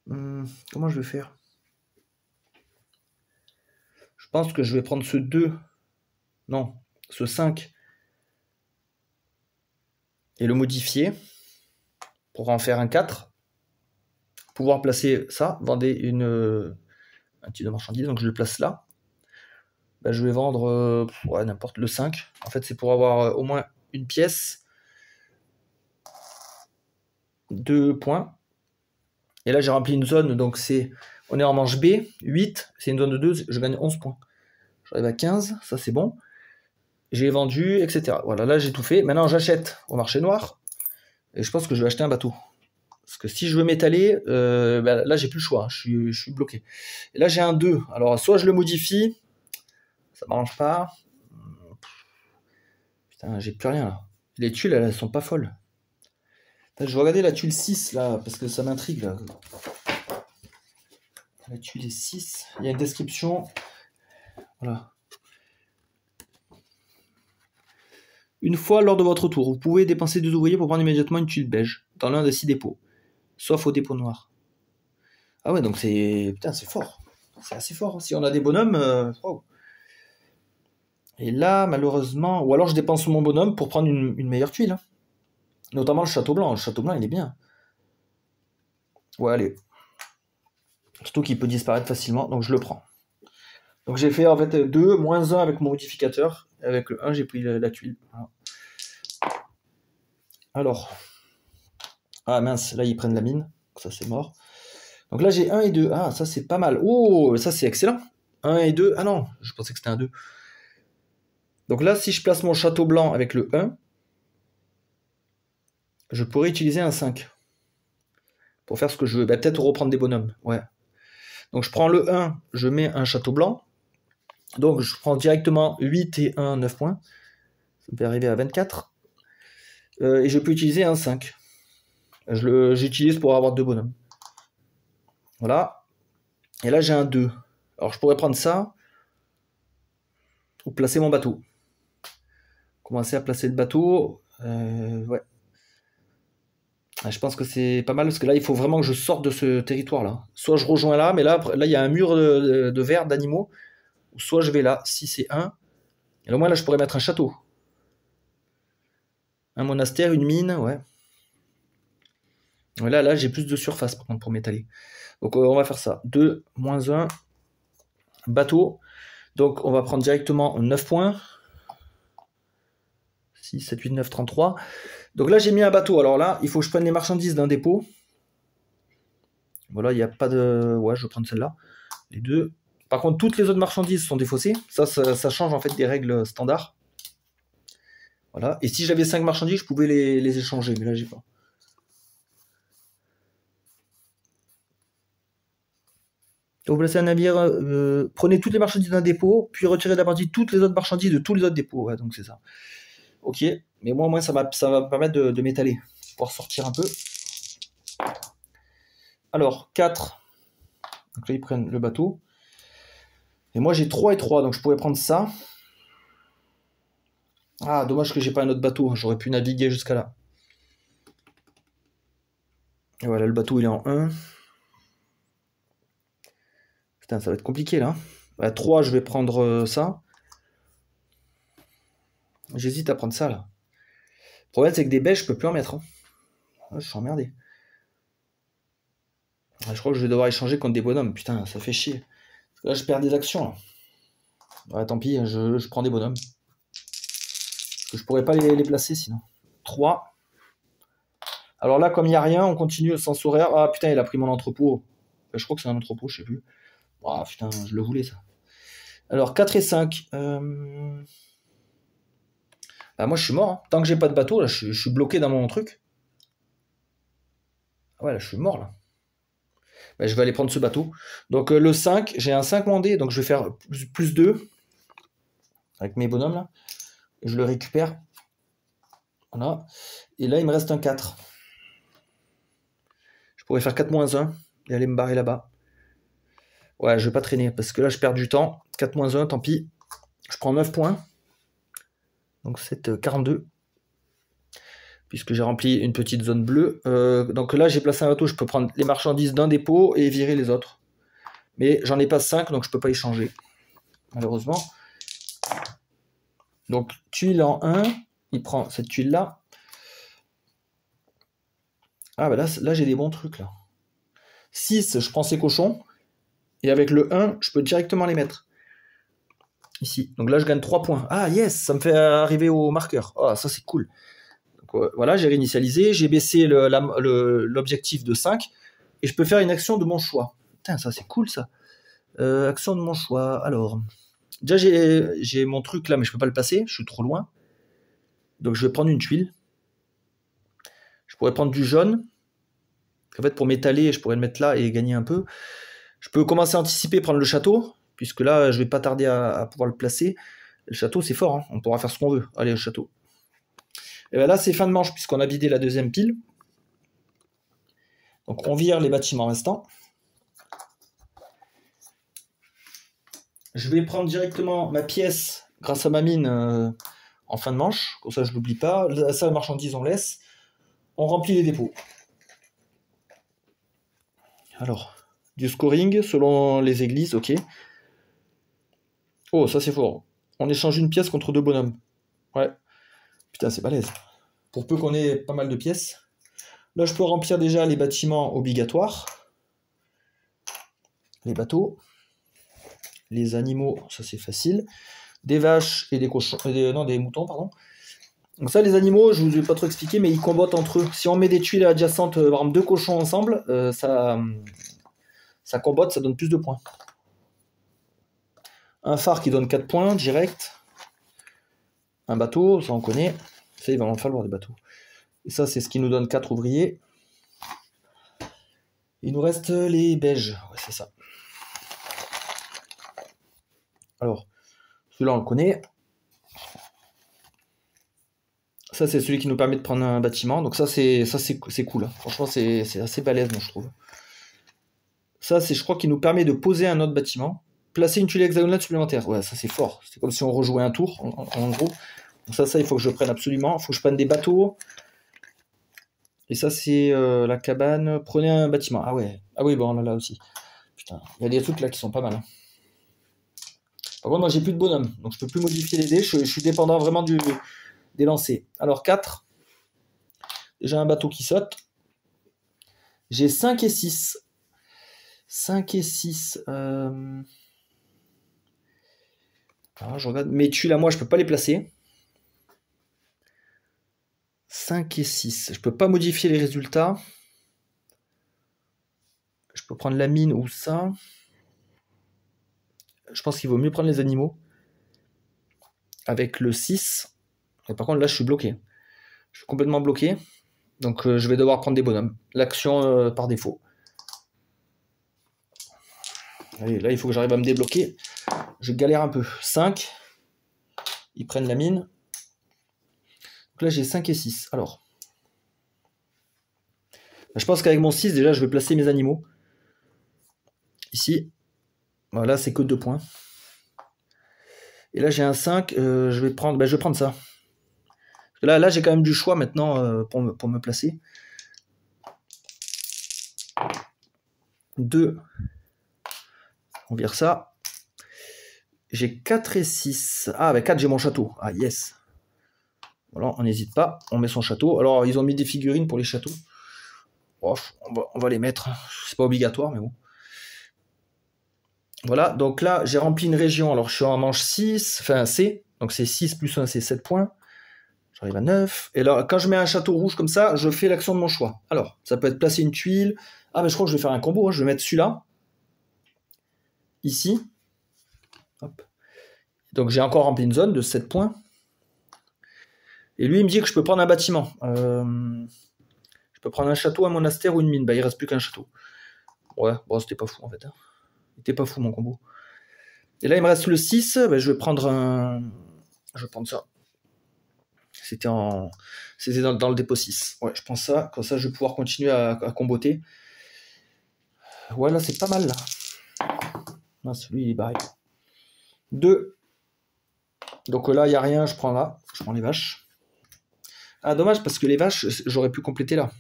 A: Comment je vais faire? Je pense que je vais prendre ce 2. Non, ce 5. Et le modifier. Pour en faire un 4. Pouvoir placer ça. Vendez un type de marchandise. Donc je le place là. bah, je vais vendre ouais, n'importe le 5. En fait, c'est pour avoir au moins une pièce. 2 points. Et là, j'ai rempli une zone, donc on est en manche B, 8, c'est une zone de 2, je gagne 11 points. J'arrive à 15, ça c'est bon. J'ai vendu, etc. Voilà, là j'ai tout fait. Maintenant, j'achète au marché noir. Et je pense que je vais acheter un bateau. Parce que si je veux m'étaler, bah, là j'ai plus le choix, hein, je suis bloqué. Et là j'ai un 2. Alors, soit je le modifie, ça m'arrange pas. Putain, j'ai plus rien là. Les tuiles, elles sont pas folles. Je vais regarder la tuile 6 là, parce que ça m'intrigue là. La tuile est 6. Il y a une description. Voilà. Une fois lors de votre tour, vous pouvez dépenser 2 ouvriers pour prendre immédiatement une tuile beige dans l'un des 6 dépôts, sauf au dépôt noir. Ah ouais, donc c'est. Putain, c'est fort. C'est assez fort. Si on a des bonhommes. Wow. Et là, malheureusement. Ou alors je dépense mon bonhomme pour prendre une meilleure tuile. Hein. Notamment le château blanc. Le château blanc, il est bien. Ouais, allez. Surtout qu'il peut disparaître facilement, donc je le prends. Donc j'ai fait en fait 2, moins 1 avec mon modificateur. Avec le 1, j'ai pris la tuile. Voilà. Alors. Ah mince, là ils prennent la mine. Ça c'est mort. Donc là j'ai 1 et 2. Ah, ça c'est pas mal. Oh, ça c'est excellent. 1 et 2. Ah non, je pensais que c'était un 2. Donc là, si je place mon château blanc avec le 1, je pourrais utiliser un 5. Pour faire ce que je veux. Bah, peut-être reprendre des bonhommes. Ouais. Donc je prends le 1, je mets un château blanc. Donc je prends directement 8 et 1, 9 points. Ça me fait arriver à 24. Et je peux utiliser un 5. J'utilise pour avoir 2 bonhommes. Voilà. Et là j'ai un 2. Alors je pourrais prendre ça. Ou placer mon bateau. Commencer à placer le bateau. Ouais. Je pense que c'est pas mal parce que là il faut vraiment que je sorte de ce territoire là. Soit je rejoins là, mais là il y a un mur de verre d'animaux. Soit je vais là, si c'est 1. Et au moins là je pourrais mettre un château. Un monastère, une mine, ouais. Là j'ai plus de surface par contre pour m'étaler. Donc on va faire ça. 2, moins 1. Bateau. Donc on va prendre directement 9 points. 6, 7, 8, 9, 33. Donc là j'ai mis un bateau. Alors là, il faut que je prenne les marchandises d'un dépôt. Voilà, il n'y a pas de... Ouais, je vais prendre celle-là. Les deux. Par contre, toutes les autres marchandises sont défaussées. Ça change en fait des règles standards. Voilà. Et si j'avais 5 marchandises, je pouvais les échanger. Mais là, j'ai pas. Vous placez un navire, prenez toutes les marchandises d'un dépôt, puis retirez de la partie toutes les autres marchandises de tous les autres dépôts. Ouais, donc c'est ça. Ok, mais moi, au moins, ça va me permettre de m'étaler, pouvoir sortir un peu. Alors, 4. Donc là, ils prennent le bateau. Et moi, j'ai 3 et 3, donc je pourrais prendre ça. Ah, dommage que j'ai pas un autre bateau, j'aurais pu naviguer jusqu'à là. Et voilà, le bateau, il est en 1. Putain, ça va être compliqué, là. À 3, je vais prendre ça. J'hésite à prendre ça, là. Le problème, c'est que des bêches, je peux plus en mettre. Hein. Je suis emmerdé. Je crois que je vais devoir échanger contre des bonhommes. Putain, ça fait chier. Là, je perds des actions. Là. Ouais, tant pis, je prends des bonhommes. Parce que je pourrais pas les placer sinon. 3. Alors là, comme il n'y a rien, on continue le sens horaire. Ah putain, il a pris mon entrepôt. Je crois que c'est un entrepôt, je sais plus. Oh, putain, je le voulais ça. Alors 4 et 5. Bah, moi, je suis mort. Hein. Tant que j'ai pas de bateau, là, je suis bloqué dans mon truc. Ah ouais, là, je suis mort là. Bah, je vais aller prendre ce bateau. Donc le 5, j'ai un 5 mandé, donc je vais faire plus 2 avec mes bonhommes là. Et je le récupère. Voilà. Et là, il me reste un 4. Je pourrais faire 4 moins 1 et aller me barrer là-bas. Ouais, je vais pas traîner parce que là, je perds du temps. 4 moins 1, tant pis. Je prends 9 points. Donc c'est 42. Puisque j'ai rempli une petite zone bleue. Donc là, j'ai placé un bateau. Je peux prendre les marchandises d'un dépôt et virer les autres. Mais j'en ai pas 5, donc je peux pas y changer. Malheureusement. Donc, tuile en 1. Il prend cette tuile-là. Ah, bah là j'ai des bons trucs, là. 6, je prends ces cochons. Et avec le 1, je peux directement les mettre. Ici. Donc là, je gagne 3 points. Ah, yes, ça me fait arriver au marqueur. Ah, ça, c'est cool. Donc, voilà, j'ai réinitialisé, j'ai baissé l'objectif de 5, et je peux faire une action de mon choix. Putain, ça, c'est cool, ça. Action de mon choix. Alors, déjà, j'ai mon truc là, mais je peux pas le passer, je suis trop loin. Donc, je vais prendre une tuile. Je pourrais prendre du jaune. En fait, pour m'étaler, je pourrais le mettre là et gagner un peu. Je peux commencer à anticiper, prendre le château, puisque là, je vais pas tarder à pouvoir le placer. Le château, c'est fort, hein. On pourra faire ce qu'on veut. Allez, le château. Et bien là, c'est fin de manche, puisqu'on a vidé la deuxième pile. Donc, on vire les bâtiments restants. Je vais prendre directement ma pièce, grâce à ma mine, en fin de manche. Comme ça, je ne l'oublie pas. La salle marchandise, on laisse. On remplit les dépôts. Alors, du scoring selon les églises, ok. Oh, ça c'est fort. On échange une pièce contre 2 bonhommes. Ouais. Putain, c'est balèze. Pour peu qu'on ait pas mal de pièces. Là, je peux remplir déjà les bâtiments obligatoires. Les bateaux. Les animaux, ça c'est facile. Des vaches et des cochons. Des moutons, pardon. Donc ça, les animaux, je ne vous ai pas trop expliqué, mais ils combattent entre eux. Si on met des tuiles adjacentes, par exemple 2 cochons ensemble, ça combatte, ça donne plus de points. Un phare qui donne 4 points, direct. Un bateau, ça on connaît. Ça, il va en falloir des bateaux. Et ça, c'est ce qui nous donne 4 ouvriers. Il nous reste les beiges. Ouais, c'est ça. Alors, celui-là, on le connaît. Ça, c'est celui qui nous permet de prendre un bâtiment. Donc ça, c'est cool. Hein. Franchement, c'est assez balèze, moi, je trouve. Ça, c'est, je crois, qui nous permet de poser un autre bâtiment. Placer une tuile hexagonale supplémentaire. Ouais, ça, c'est fort. C'est comme si on rejouait un tour, en gros. Donc ça, il faut que je prenne absolument. Il faut que je prenne des bateaux. Et ça, c'est la cabane. Prenez un bâtiment. Ah ouais. Ah oui, bon, là aussi. Putain, il y a des trucs là qui sont pas mal. Hein. Par contre, moi, j'ai plus de bonhomme. Donc, je peux plus modifier les dés. Je suis dépendant vraiment des lancers. Alors, 4. Déjà un bateau qui saute. J'ai 5 et 6. 5 et 6. Alors, je regarde. Mes tuiles à moi, je peux pas les placer. 5 et 6. Je peux pas modifier les résultats. Je peux prendre la mine ou ça. Je pense qu'il vaut mieux prendre les animaux. Avec le 6. Et par contre, là, je suis bloqué. Je suis complètement bloqué. Donc, je vais devoir prendre des bonhommes. L'action par défaut. Allez, là, il faut que j'arrive à me débloquer. Je galère un peu. 5. Ils prennent la mine. Donc là, j'ai 5 et 6. Alors. Je pense qu'avec mon 6, déjà, je vais placer mes animaux. Ici. Voilà, c'est que 2 points. Et là, j'ai un 5. Je vais prendre ça. Parce que là j'ai quand même du choix maintenant pour me placer. 2. On vire ça. J'ai 4 et 6. Ah, bah 4, j'ai mon château. Ah, yes. Voilà, on n'hésite pas. On met son château. Alors, ils ont mis des figurines pour les châteaux. Oh, on va les mettre. C'est pas obligatoire, mais bon. Voilà, donc là, j'ai rempli une région. Alors, je suis en manche 6, enfin C. Donc, c'est 6 plus 1, c'est 7 points. J'arrive à 9. Et là, quand je mets un château rouge comme ça, je fais l'action de mon choix. Alors, ça peut être placer une tuile. Ah, ben je crois que je vais faire un combo. Hein. Je vais mettre celui-là. Ici. Hop. Donc, j'ai encore rempli une zone de 7 points. Et lui, il me dit que je peux prendre un bâtiment. Je peux prendre un château, un monastère ou une mine. Bah, il reste plus qu'un château. Ouais, bon, c'était pas fou, en fait. Hein. Il était pas fou, mon combo. Et là, il me reste le 6. Bah, je vais prendre un... Je vais prendre ça. C'était dans le dépôt 6. Ouais, je prends ça. Comme ça, je vais pouvoir continuer à comboter. Ouais, là, c'est pas mal, là. Non, celui, il est barré. 2. Donc là, il n'y a rien. Je prends là. Je prends les vaches. Ah, dommage, parce que les vaches, j'aurais pu compléter là.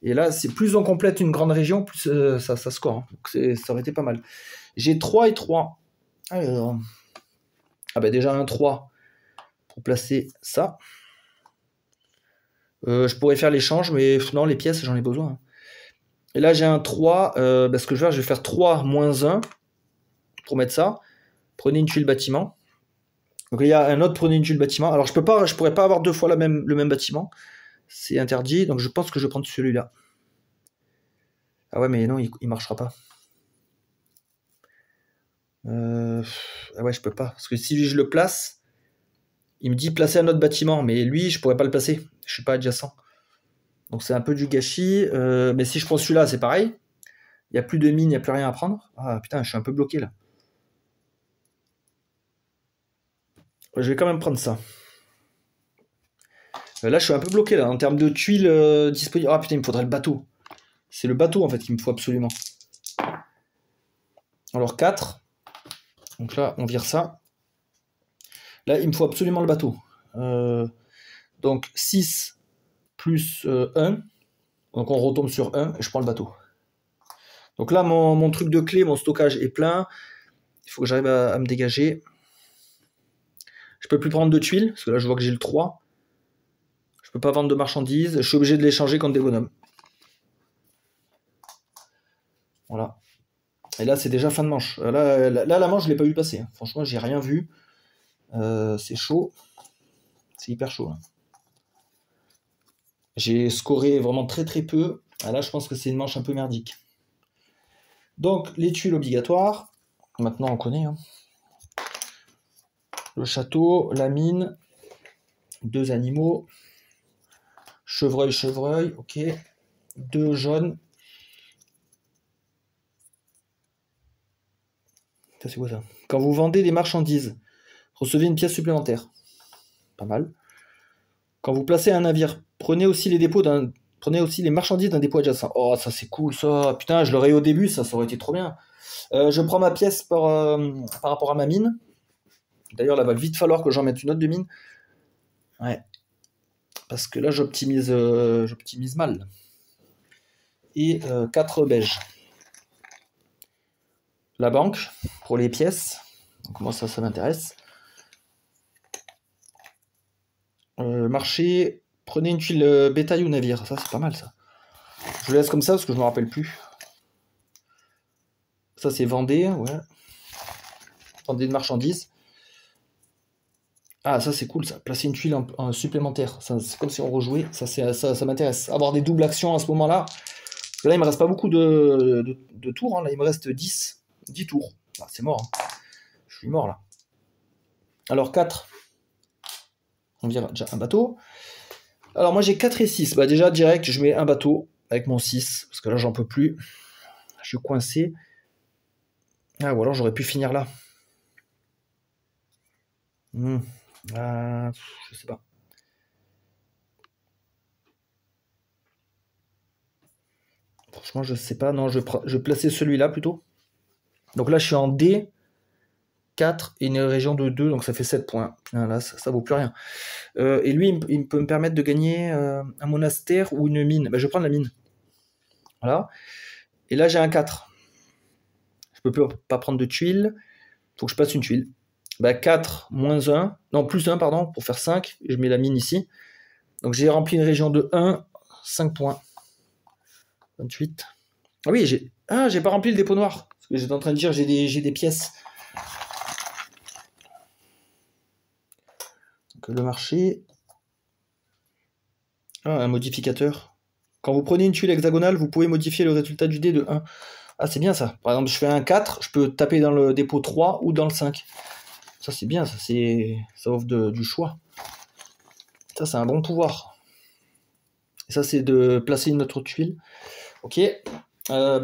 A: Et là, c'est plus on complète une grande région, plus ça score. Hein. Donc ça aurait été pas mal. J'ai 3 et 3. Alors... Ah bah déjà un 3 pour placer ça. Je pourrais faire l'échange, mais non, les pièces, j'en ai besoin. Et là, j'ai un 3. Ce que je vais faire 3 moins 1 pour mettre ça. Prenez une tuile bâtiment. Donc il y a un autre, prenez une tuile bâtiment. Alors je pourrais pas avoir deux fois le même bâtiment. C'est interdit, donc je pense que je vais prendre celui-là. Ah ouais, mais non, il marchera pas. Ah ouais, je peux pas. Parce que si je le place, il me dit placer un autre bâtiment. Mais lui, je pourrais pas le placer. Je suis pas adjacent. Donc c'est un peu du gâchis. Mais si je prends celui-là, c'est pareil. Il n'y a plus de mine, il n'y a plus rien à prendre. Ah putain, je suis un peu bloqué là. Je vais quand même prendre ça. Là, je suis un peu bloqué là. En termes de tuiles disponibles. Ah putain, il me faudrait le bateau. C'est le bateau en fait qu'il me faut absolument. Alors 4. Donc là, on vire ça. Là, il me faut absolument le bateau. Donc 6 plus 1. Donc on retombe sur 1 et je prends le bateau. Donc là, mon truc de clé, mon stockage est plein. Il faut que j'arrive à me dégager. Je peux plus prendre de tuiles, parce que là, je vois que j'ai le 3. Je peux pas vendre de marchandises. Je suis obligé de l'échanger contre des bonhommes. Voilà. Et là, c'est déjà fin de manche. Là la manche, je l'ai pas vu passer. Franchement, j'ai rien vu. C'est chaud. C'est hyper chaud. Hein. J'ai scoré vraiment très très peu. Là, je pense que c'est une manche un peu merdique. Donc, les tuiles obligatoires. Maintenant, on connaît. Hein. Le château, la mine, 2 animaux. Chevreuil, chevreuil, ok. 2 jaunes. Ça, c'est quoi ça? Quand vous vendez des marchandises, recevez une pièce supplémentaire. Pas mal. Quand vous placez un navire, prenez aussi les marchandises d'un dépôt adjacent. Oh, ça c'est cool ça. Putain, je l'aurais eu au début, ça aurait été trop bien. Je prends ma pièce par rapport à ma mine. D'ailleurs, là, va vite falloir que j'en mette une autre de mine. Ouais. Parce que là, j'optimise mal. Et 4 beiges. La banque, pour les pièces. Donc moi, ça m'intéresse. Marché, prenez une tuile bétail ou navire. Ça, c'est pas mal, ça. Je le laisse comme ça, parce que je me rappelle plus. Ça, c'est Vendée, ouais. Vendée de marchandises. Ah, ça, c'est cool, ça. Placer une tuile en supplémentaire. C'est comme si on rejouait. Ça m'intéresse. Avoir des doubles actions à ce moment-là. Parce que là, il me reste pas beaucoup de tours. Hein. Là, il me reste 10 tours. Ah, c'est mort. Hein. Je suis mort, là. Alors, 4. On vire déjà un bateau. Alors, moi, j'ai 4 et 6. Bah, déjà, direct, je mets un bateau avec mon 6. Parce que là, j'en peux plus. Je suis coincé. Ah, ou alors, j'aurais pu finir là. Je sais pas. Franchement, je sais pas. Non, je vais placer celui-là plutôt. Donc là, je suis en D. 4 et une région de 2, donc ça fait 7 points. Là, ça vaut plus rien. Et lui, il peut me permettre de gagner un monastère ou une mine. Bah, je vais prendre la mine. Voilà. Et là, j'ai un 4. Je peux pas prendre de tuiles. Faut que je passe une tuile. Bah, 4 moins 1. Non, plus 1, pardon, pour faire 5. Je mets la mine ici. Donc j'ai rempli une région de 1, 5 points. 28. Ah oui, j'ai pas rempli le dépôt noir. Parce que j'étais en train de dire, j'ai des pièces. Donc le marché. Un modificateur. Quand vous prenez une tuile hexagonale, vous pouvez modifier le résultat du dé de 1. Ah, c'est bien ça. Par exemple, je fais un 4, je peux taper dans le dépôt 3 ou dans le 5. Ça, c'est bien, ça offre du choix. Ça, c'est un bon pouvoir. Et ça, c'est de placer une autre tuile. Ok.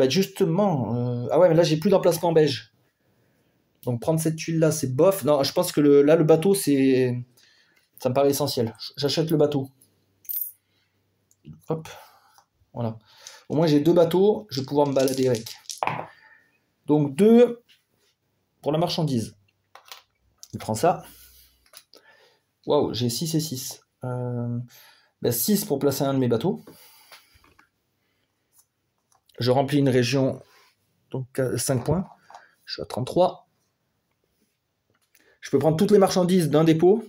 A: Justement... Ah ouais, mais là, j'ai plus d'emplacement beige. Donc, prendre cette tuile-là, c'est bof. Non, je pense que le bateau, ça me paraît essentiel. J'achète le bateau. Hop. Voilà. Au moins, j'ai 2 bateaux, je vais pouvoir me balader avec. Donc, 2 pour la marchandise. Je prends ça. Waouh, j'ai 6 et 6. 6 pour placer un de mes bateaux. Je remplis une région, donc 5 points. Je suis à 33. Je peux prendre toutes les marchandises d'un dépôt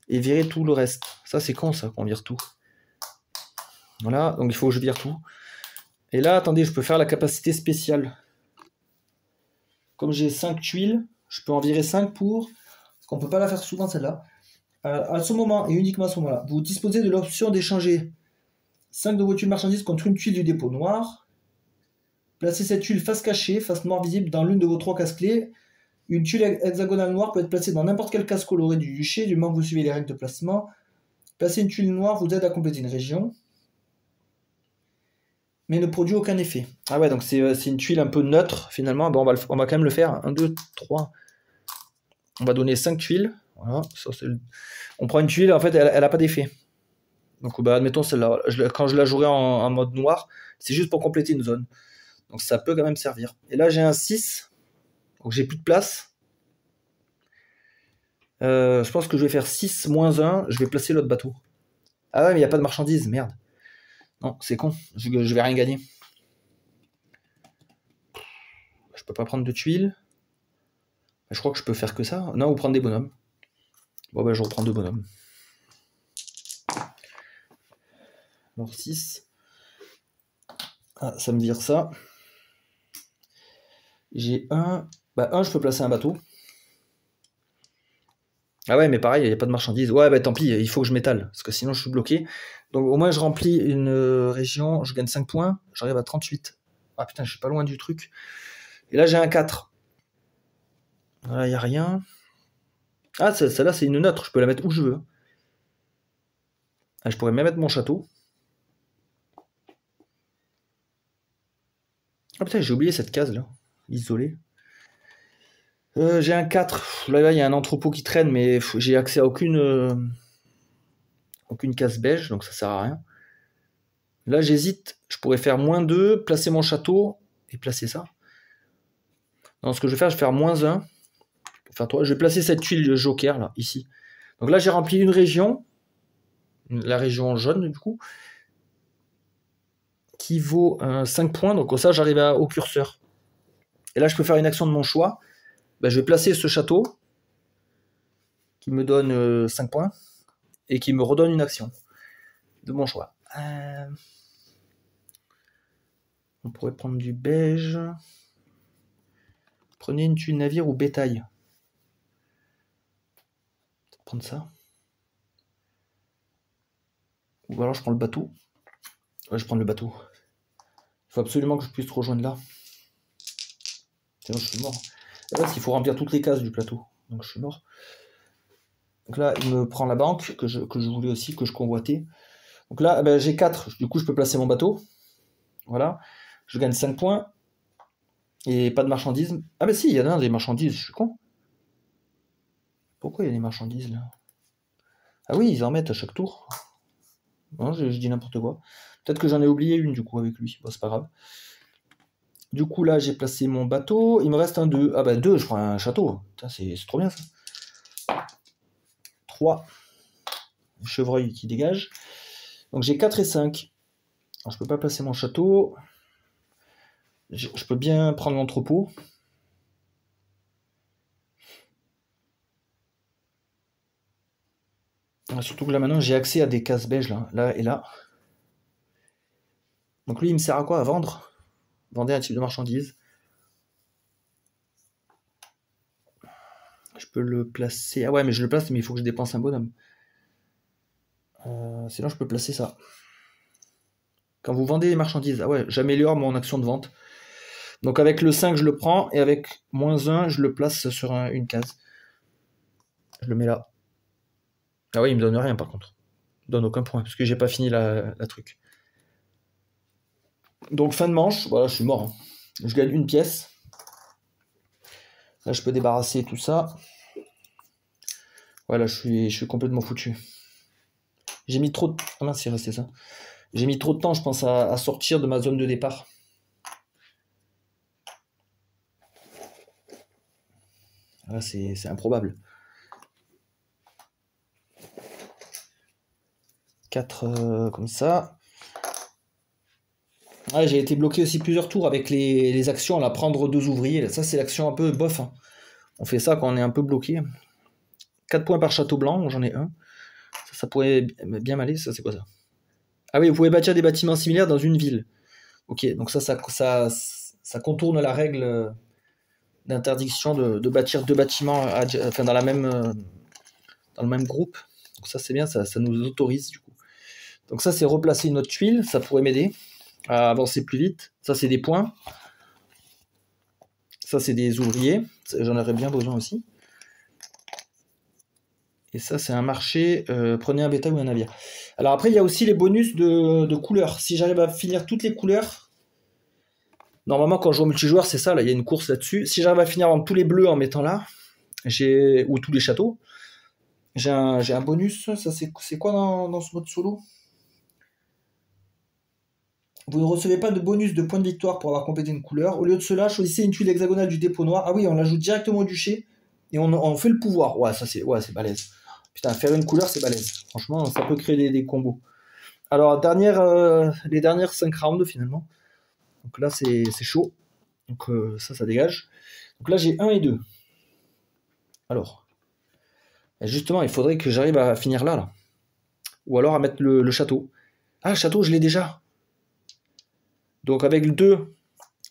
A: et virer tout le reste. Ça, c'est con, ça, qu'on vire tout. Voilà, donc il faut que je vire tout. Et là, attendez, je peux faire la capacité spéciale. Comme j'ai 5 tuiles, je peux en virer 5 pour... Parce qu'on peut pas la faire souvent celle-là. À ce moment, et uniquement à ce moment-là, vous disposez de l'option d'échanger 5 de vos tuiles marchandises contre une tuile du dépôt noir. Placez cette tuile face cachée, face noire visible dans l'une de vos 3 cases clés. Une tuile hexagonale noire peut être placée dans n'importe quelle case colorée du duché, du moment que vous suivez les règles de placement. Placer une tuile noire vous aide à compléter une région, mais ne produit aucun effet. Ah ouais, donc c'est une tuile un peu neutre, finalement. Bon, on va quand même le faire. 1, 2, 3. On va donner 5 tuiles. Voilà, ça, on prend une tuile, en fait, elle n'a pas d'effet. Donc, bah, admettons celle-là. Quand je la jouerai en mode noir, c'est juste pour compléter une zone. Donc, ça peut quand même servir. Et là, j'ai un 6. Donc, j'ai plus de place. Je pense que je vais faire 6 moins 1. Je vais placer l'autre bateau. Ah ouais, mais il n'y a pas de marchandises. Merde. Non, c'est con. Je vais rien gagner. Je peux pas prendre de tuiles. Je crois que je peux faire que ça. Non, ou prendre des bonhommes. Bon, bah, je reprends 2 bonhommes. Alors, 6. Ah, ça me vire ça. J'ai 1. Bah, 1, je peux placer un bateau. Ah ouais, mais pareil, il n'y a pas de marchandises. Ouais, bah tant pis, il faut que je m'étale, parce que sinon je suis bloqué. Donc au moins je remplis une région, je gagne 5 points, j'arrive à 38. Ah putain, je suis pas loin du truc. Et là j'ai un 4. Voilà, il n'y a rien. Ah, celle-là c'est une neutre, je peux la mettre où je veux. Ah, je pourrais même mettre mon château. Ah putain, j'ai oublié cette case là, isolée. J'ai un 4. Là, il y a un entrepôt qui traîne, mais j'ai accès à aucune case beige, donc ça sert à rien. Là, j'hésite. Je pourrais faire -2, placer mon château et placer ça. Non, ce que je vais faire -1 pour faire 3. Je vais placer cette tuile joker là, ici. Donc là, j'ai rempli une région, la région jaune du coup, qui vaut 5 points. Donc ça, j'arrive au curseur. Et là, je peux faire une action de mon choix. Ben, je vais placer ce château qui me donne 5 points et qui me redonne une action de mon choix. On pourrait prendre du beige. Prenez une tuile navire ou bétail. Prendre ça. Ou alors je prends le bateau. Ouais, je prends le bateau. Il faut absolument que je puisse te rejoindre là. Sinon je suis mort. Là, il faut remplir toutes les cases du plateau. Donc je suis mort. Donc là, il me prend la banque que je voulais aussi, que je convoitais. Donc là, ben, j'ai 4. Du coup, je peux placer mon bateau. Voilà. Je gagne 5 points. Et pas de marchandises. Ah ben si, il y en a des marchandises. Je suis con. Pourquoi il y a des marchandises là? Ah oui, ils en mettent à chaque tour. Non, je dis n'importe quoi. Peut-être que j'en ai oublié une du coup avec lui. Bon, c'est pas grave. Du coup, là, j'ai placé mon bateau. Il me reste un 2. Ah bah 2, je prends un château. C'est trop bien ça. 3. Chevreuil qui dégage. Donc j'ai 4 et 5. Alors, je peux pas placer mon château. Je peux bien prendre l'entrepôt. Surtout que là maintenant j'ai accès à des cases beiges là et là. Donc lui il me sert à quoi? À vendre? Vendre un type de marchandise. Je peux le placer. Ah ouais, mais je le place, mais il faut que je dépense un bonhomme. Sinon je peux placer ça. Quand vous vendez des marchandises, ah ouais, j'améliore mon action de vente. Donc avec le 5 je le prends et avec -1 je le place sur une case. Je le mets là. Ah ouais, il me donne rien par contre. Il me donne aucun point parce que j'ai pas fini la truc. Donc fin de manche, voilà, je suis mort. Je gagne une pièce. Là je peux débarrasser tout ça. Voilà, je suis complètement foutu. J'ai mis trop de... Ah mince, c'est resté ça. J'ai mis trop de temps, je pense, à sortir de ma zone de départ. Là, c'est improbable. 4 comme ça. Ah, j'ai été bloqué aussi plusieurs tours avec les actions, là, prendre 2 ouvriers. Ça, c'est l'action un peu bof. Hein. On fait ça quand on est un peu bloqué. 4 points par château blanc, j'en ai un. Ça pourrait bien m'aller. Ça, c'est quoi ça? Ah oui, vous pouvez bâtir des bâtiments similaires dans une ville. Ok, donc ça contourne la règle d'interdiction de bâtir 2 bâtiments enfin, dans le même groupe. Donc ça c'est bien, ça nous autorise du coup. Donc ça c'est replacer une autre tuile, ça pourrait m'aider à avancer plus vite. Ça c'est des points. Ça c'est des ouvriers, j'en aurais bien besoin aussi. Et ça c'est un marché, prenez un bétail ou un navire. Alors après il y a aussi les bonus de couleurs. Si j'arrive à finir toutes les couleurs, normalement quand je joue au multijoueur c'est ça, là il y a une course là-dessus. Si j'arrive à finir tous les bleus en mettant là, ou tous les châteaux, j'ai un bonus. Ça c'est quoi dans ce mode solo? Vous ne recevez pas de bonus de points de victoire pour avoir complété une couleur. Au lieu de cela, choisissez une tuile hexagonale du dépôt noir. Ah oui, on l'ajoute directement au duché et on fait le pouvoir. Ouais, ça c'est balèze. Putain, faire une couleur, c'est balèze. Franchement, ça peut créer des combos. Alors, les dernières 5 rounds finalement. Donc là, c'est chaud. Donc ça dégage. Donc là, j'ai 1 et 2. Alors, justement, il faudrait que j'arrive à finir là. Ou alors à mettre le château. Ah, le château, je l'ai déjà. Donc avec le 2,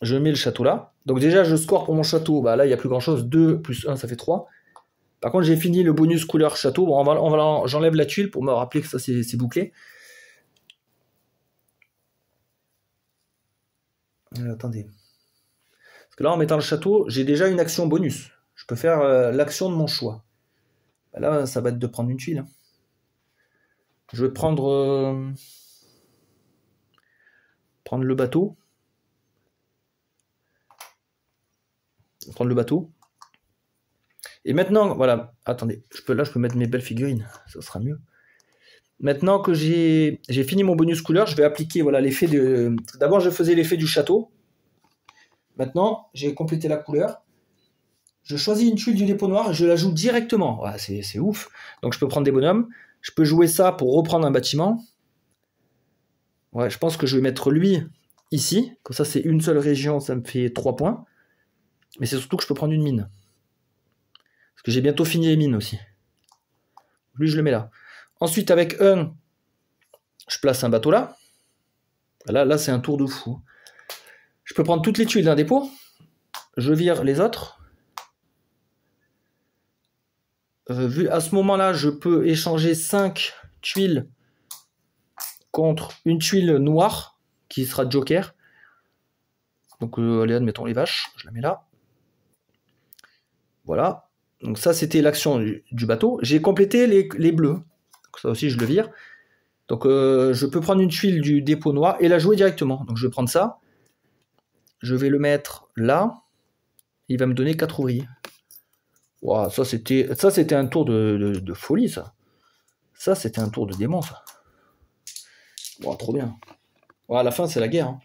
A: je mets le château là. Donc déjà, je score pour mon château. Bah là, il n'y a plus grand-chose. 2 plus 1, ça fait 3. Par contre, j'ai fini le bonus couleur château. Bon, j'enlève la tuile pour me rappeler que ça, c'est bouclé. Attendez. Parce que là, en mettant le château, j'ai déjà une action bonus. Je peux faire l'action de mon choix. Bah là, ça va être de prendre une tuile. Je vais prendre le bateau. Prendre le bateau. Et maintenant, voilà, attendez, là je peux mettre mes belles figurines, ça sera mieux. Maintenant que j'ai fini mon bonus couleur, je vais appliquer voilà, l'effet de... D'abord je faisais l'effet du château. Maintenant, j'ai complété la couleur. Je choisis une tuile du dépôt noir et je la joue directement. Ouais, c'est ouf. Donc je peux prendre des bonhommes. Je peux jouer ça pour reprendre un bâtiment. Ouais, je pense que je vais mettre lui ici. Comme ça, c'est une seule région, ça me fait 3 points. Mais c'est surtout que je peux prendre une mine. Parce que j'ai bientôt fini les mines aussi. Lui, je le mets là. Ensuite, avec 1, je place un bateau là. Là c'est un tour de fou. Je peux prendre toutes les tuiles d'un dépôt. Je vire les autres. À ce moment-là, je peux échanger 5 tuiles contre une tuile noire qui sera joker. Donc, allez, admettons les vaches. Je la mets là. Voilà. Donc ça, c'était l'action du bateau. J'ai complété les bleus. Donc, ça aussi, je le vire. Donc, je peux prendre une tuile du dépôt noir et la jouer directement. Donc, je vais prendre ça. Je vais le mettre là. Il va me donner 4 ouvriers. Wow, ça c'était un tour de folie, ça. Ça, c'était un tour de démon, ça. Wow, trop bien. Wow, à la fin, c'est la guerre. Hein.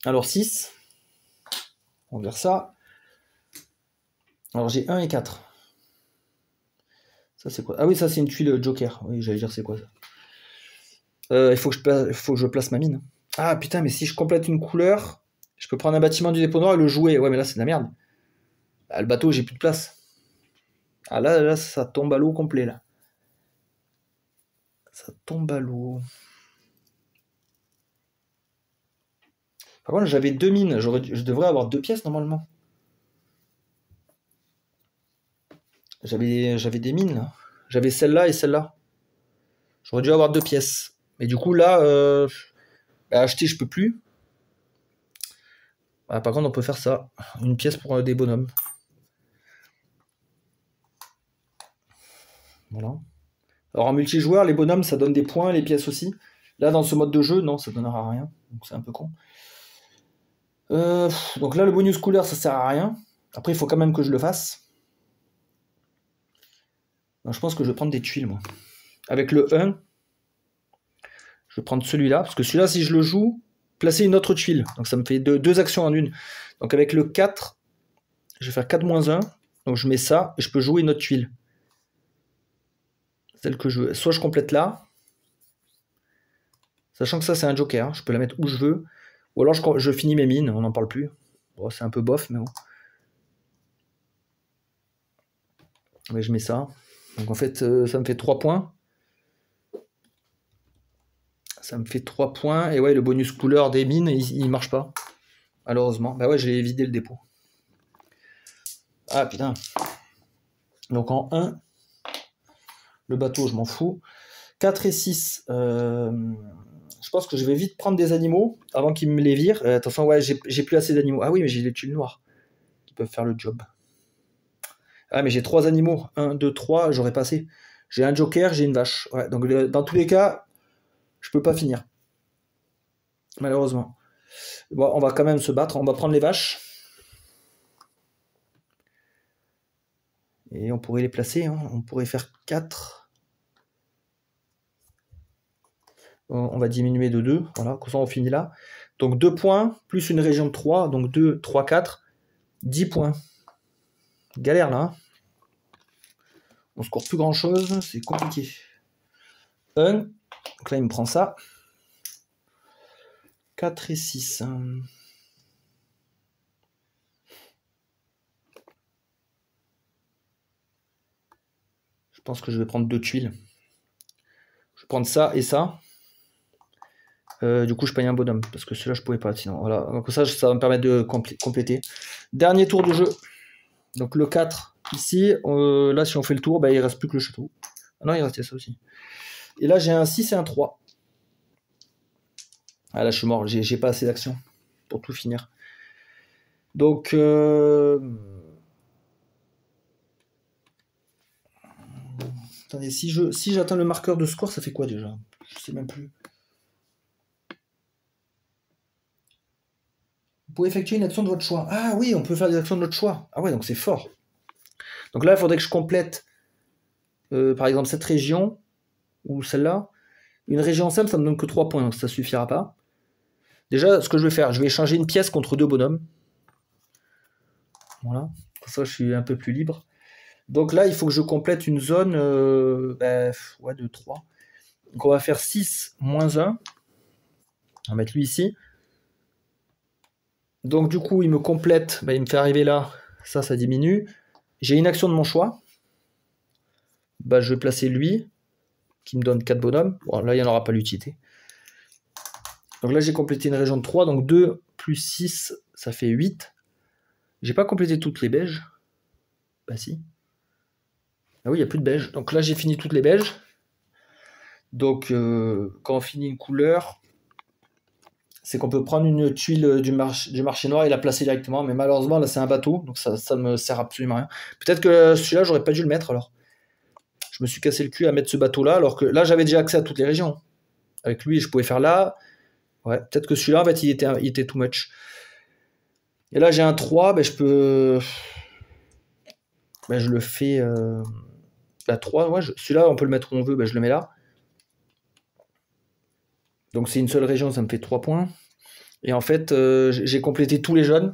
A: Alors, 6. On verra ça. Alors, j'ai 1 et 4. Ça, c'est quoi? Ah oui, ça, c'est une tuile joker. Oui, j'allais dire, c'est quoi ça? Il faut que je place ma mine. Ah, putain, mais si je complète une couleur, je peux prendre un bâtiment du dépôt noir et le jouer. Ouais, mais là, c'est de la merde. Ah, le bateau, j'ai plus de place. Ah, là, ça tombe à l'eau complet, là. Ça tombe à l'eau. Par contre, j'avais 2 mines. Je devrais avoir 2 pièces, normalement. J'avais des mines, là. J'avais celle-là et celle-là. J'aurais dû avoir 2 pièces. Mais du coup, là, acheter, je peux plus. Ah, par contre, on peut faire ça. Une pièce pour des bonhommes. Voilà. Alors, en multijoueur, les bonhommes, ça donne des points, les pièces aussi. Là, dans ce mode de jeu, non, ça donnera rien. Donc, c'est un peu con. Donc là, le bonus couleur, ça sert à rien. Après, il faut quand même que je le fasse. Donc, je pense que je vais prendre des tuiles, moi. Avec le 1, je vais prendre celui-là. Parce que celui-là, si je le joue, placer une autre tuile. Donc, ça me fait 2 actions en une. Donc, avec le 4, je vais faire 4-1. Donc, je mets ça et je peux jouer une autre tuile. Celle que je veux. Soit je complète là. Sachant que ça, c'est un joker. Hein. Je peux la mettre où je veux. Ou alors, je finis mes mines. On n'en parle plus. Bon, c'est un peu bof, mais bon. Mais je mets ça. Donc, en fait, ça me fait 3 points. Ça me fait 3 points. Et ouais, le bonus couleur des mines, il marche pas. Malheureusement. Bah ouais, j'ai vidé le dépôt. Ah putain. Donc en 1, le bateau, je m'en fous. 4 et 6, je pense que je vais vite prendre des animaux avant qu'ils me les virent. Attention, ouais, j'ai plus assez d'animaux. Ah oui, mais j'ai les tuiles noires qui peuvent faire le job. Ah, mais j'ai 3 animaux. 1, 2, 3, j'aurais pas assez. J'ai un joker, j'ai une vache. Ouais, donc dans tous les cas, je peux pas finir. Malheureusement. Bon, on va quand même se battre. On va prendre les vaches. Et on pourrait les placer. Hein. On pourrait faire 4. On va diminuer de 2. Voilà, comme ça on finit là. Donc 2 points, plus une région de 3. Donc 2, 3, 4. 10 points. Galère là. Hein. On score plus grand chose. C'est compliqué. 1. Donc là il me prend ça. 4 et 6. Je pense que je vais prendre 2 tuiles. Je vais prendre ça et ça. Du coup, je paye un bonhomme, parce que celui-là, je pouvais pas, sinon. Voilà, donc ça va me permettre de compléter. Dernier tour de jeu. Donc le 4, ici. Là, si on fait le tour, bah, il reste plus que le château. Ah non, il restait ça aussi. Et là, j'ai un 6 et un 3. Ah là, je suis mort, j'ai pas assez d'action pour tout finir. Donc... Attendez, si j'atteins le marqueur de score, ça fait quoi déjà? Je sais même plus. Vous pouvez effectuer une action de votre choix. Ah oui, on peut faire des actions de notre choix. Ah ouais, donc c'est fort. Donc là, il faudrait que je complète, par exemple, cette région, ou celle-là. Une région simple, ça me donne que 3 points, donc ça suffira pas. Déjà, ce que je vais faire, je vais échanger une pièce contre 2 bonhommes. Voilà, comme ça je suis un peu plus libre. Donc là, il faut que je complète une zone de 3. Donc on va faire 6 moins 1. On va mettre lui ici. Donc du coup, il me complète, il me fait arriver là, ça diminue. J'ai une action de mon choix. Je vais placer lui, qui me donne 4 bonhommes. Bon, là, il n'y en aura pas l'utilité. Donc là, j'ai complété une région de 3, donc 2 plus 6, ça fait 8. J'ai pas complété toutes les beiges. Bah si. Ah oui, il n'y a plus de beige. Donc là, j'ai fini toutes les beiges. Donc, quand on finit une couleur, c'est qu'on peut prendre une tuile du marché noir et la placer directement. Mais malheureusement, là, c'est un bateau. Donc ça ne me sert absolument à rien. Peut-être que celui-là, j'aurais pas dû le mettre alors. Je me suis cassé le cul à mettre ce bateau-là, alors que là, j'avais déjà accès à toutes les régions. Avec lui, je pouvais faire là. Ouais, peut-être que celui-là, en fait, il était too much. Et là, j'ai un 3, je peux... je le fais... 3, ouais, celui-là, on peut le mettre où on veut, je le mets là. Donc c'est une seule région, ça me fait 3 points. Et en fait, j'ai complété tous les jaunes.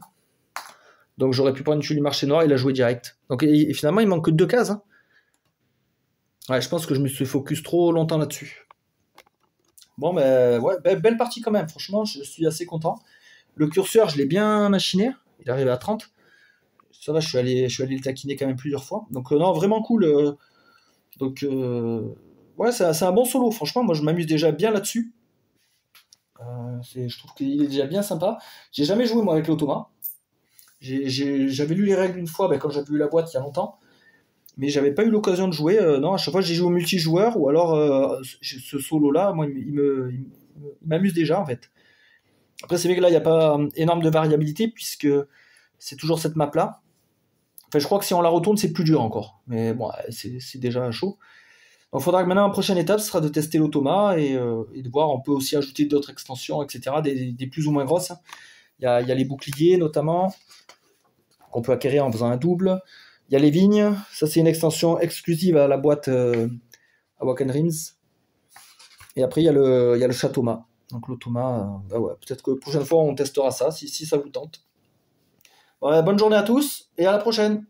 A: Donc j'aurais pu prendre une tuile du marché noir et la jouer direct. Donc et finalement, il manque que 2 cases. Hein. Ouais, je pense que je me suis focus trop longtemps là-dessus. Bon, belle partie quand même. Franchement, je suis assez content. Le curseur, je l'ai bien machiné. Il est arrivé à 30. Ça va, je suis allé le taquiner quand même plusieurs fois. Donc non, vraiment cool. Ouais, c'est un bon solo. Franchement, moi, je m'amuse déjà bien là-dessus. Je trouve qu'il est déjà bien sympa. J'ai jamais joué moi avec l'automa. J'avais lu les règles une fois quand j'avais eu la boîte il y a longtemps, mais j'avais pas eu l'occasion de jouer. Non, à chaque fois j'ai joué au multijoueur ou alors ce solo là, moi il m'amuse déjà en fait. Après c'est vrai que là il n'y a pas énorme de variabilité puisque c'est toujours cette map là. Enfin je crois que si on la retourne c'est plus dur encore, mais bon c'est déjà chaud. Donc il faudra que maintenant la prochaine étape ce sera de tester l'automa et de voir. On peut aussi ajouter d'autres extensions, etc. Des plus ou moins grosses. Il y a les boucliers notamment qu'on peut acquérir en faisant un double. Il y a les vignes, ça c'est une extension exclusive à la boîte Awaken Rims. Et après il y a le Chatoma. Donc l'automa, peut-être que la prochaine fois on testera ça si ça vous tente. Bonne journée à tous et à la prochaine.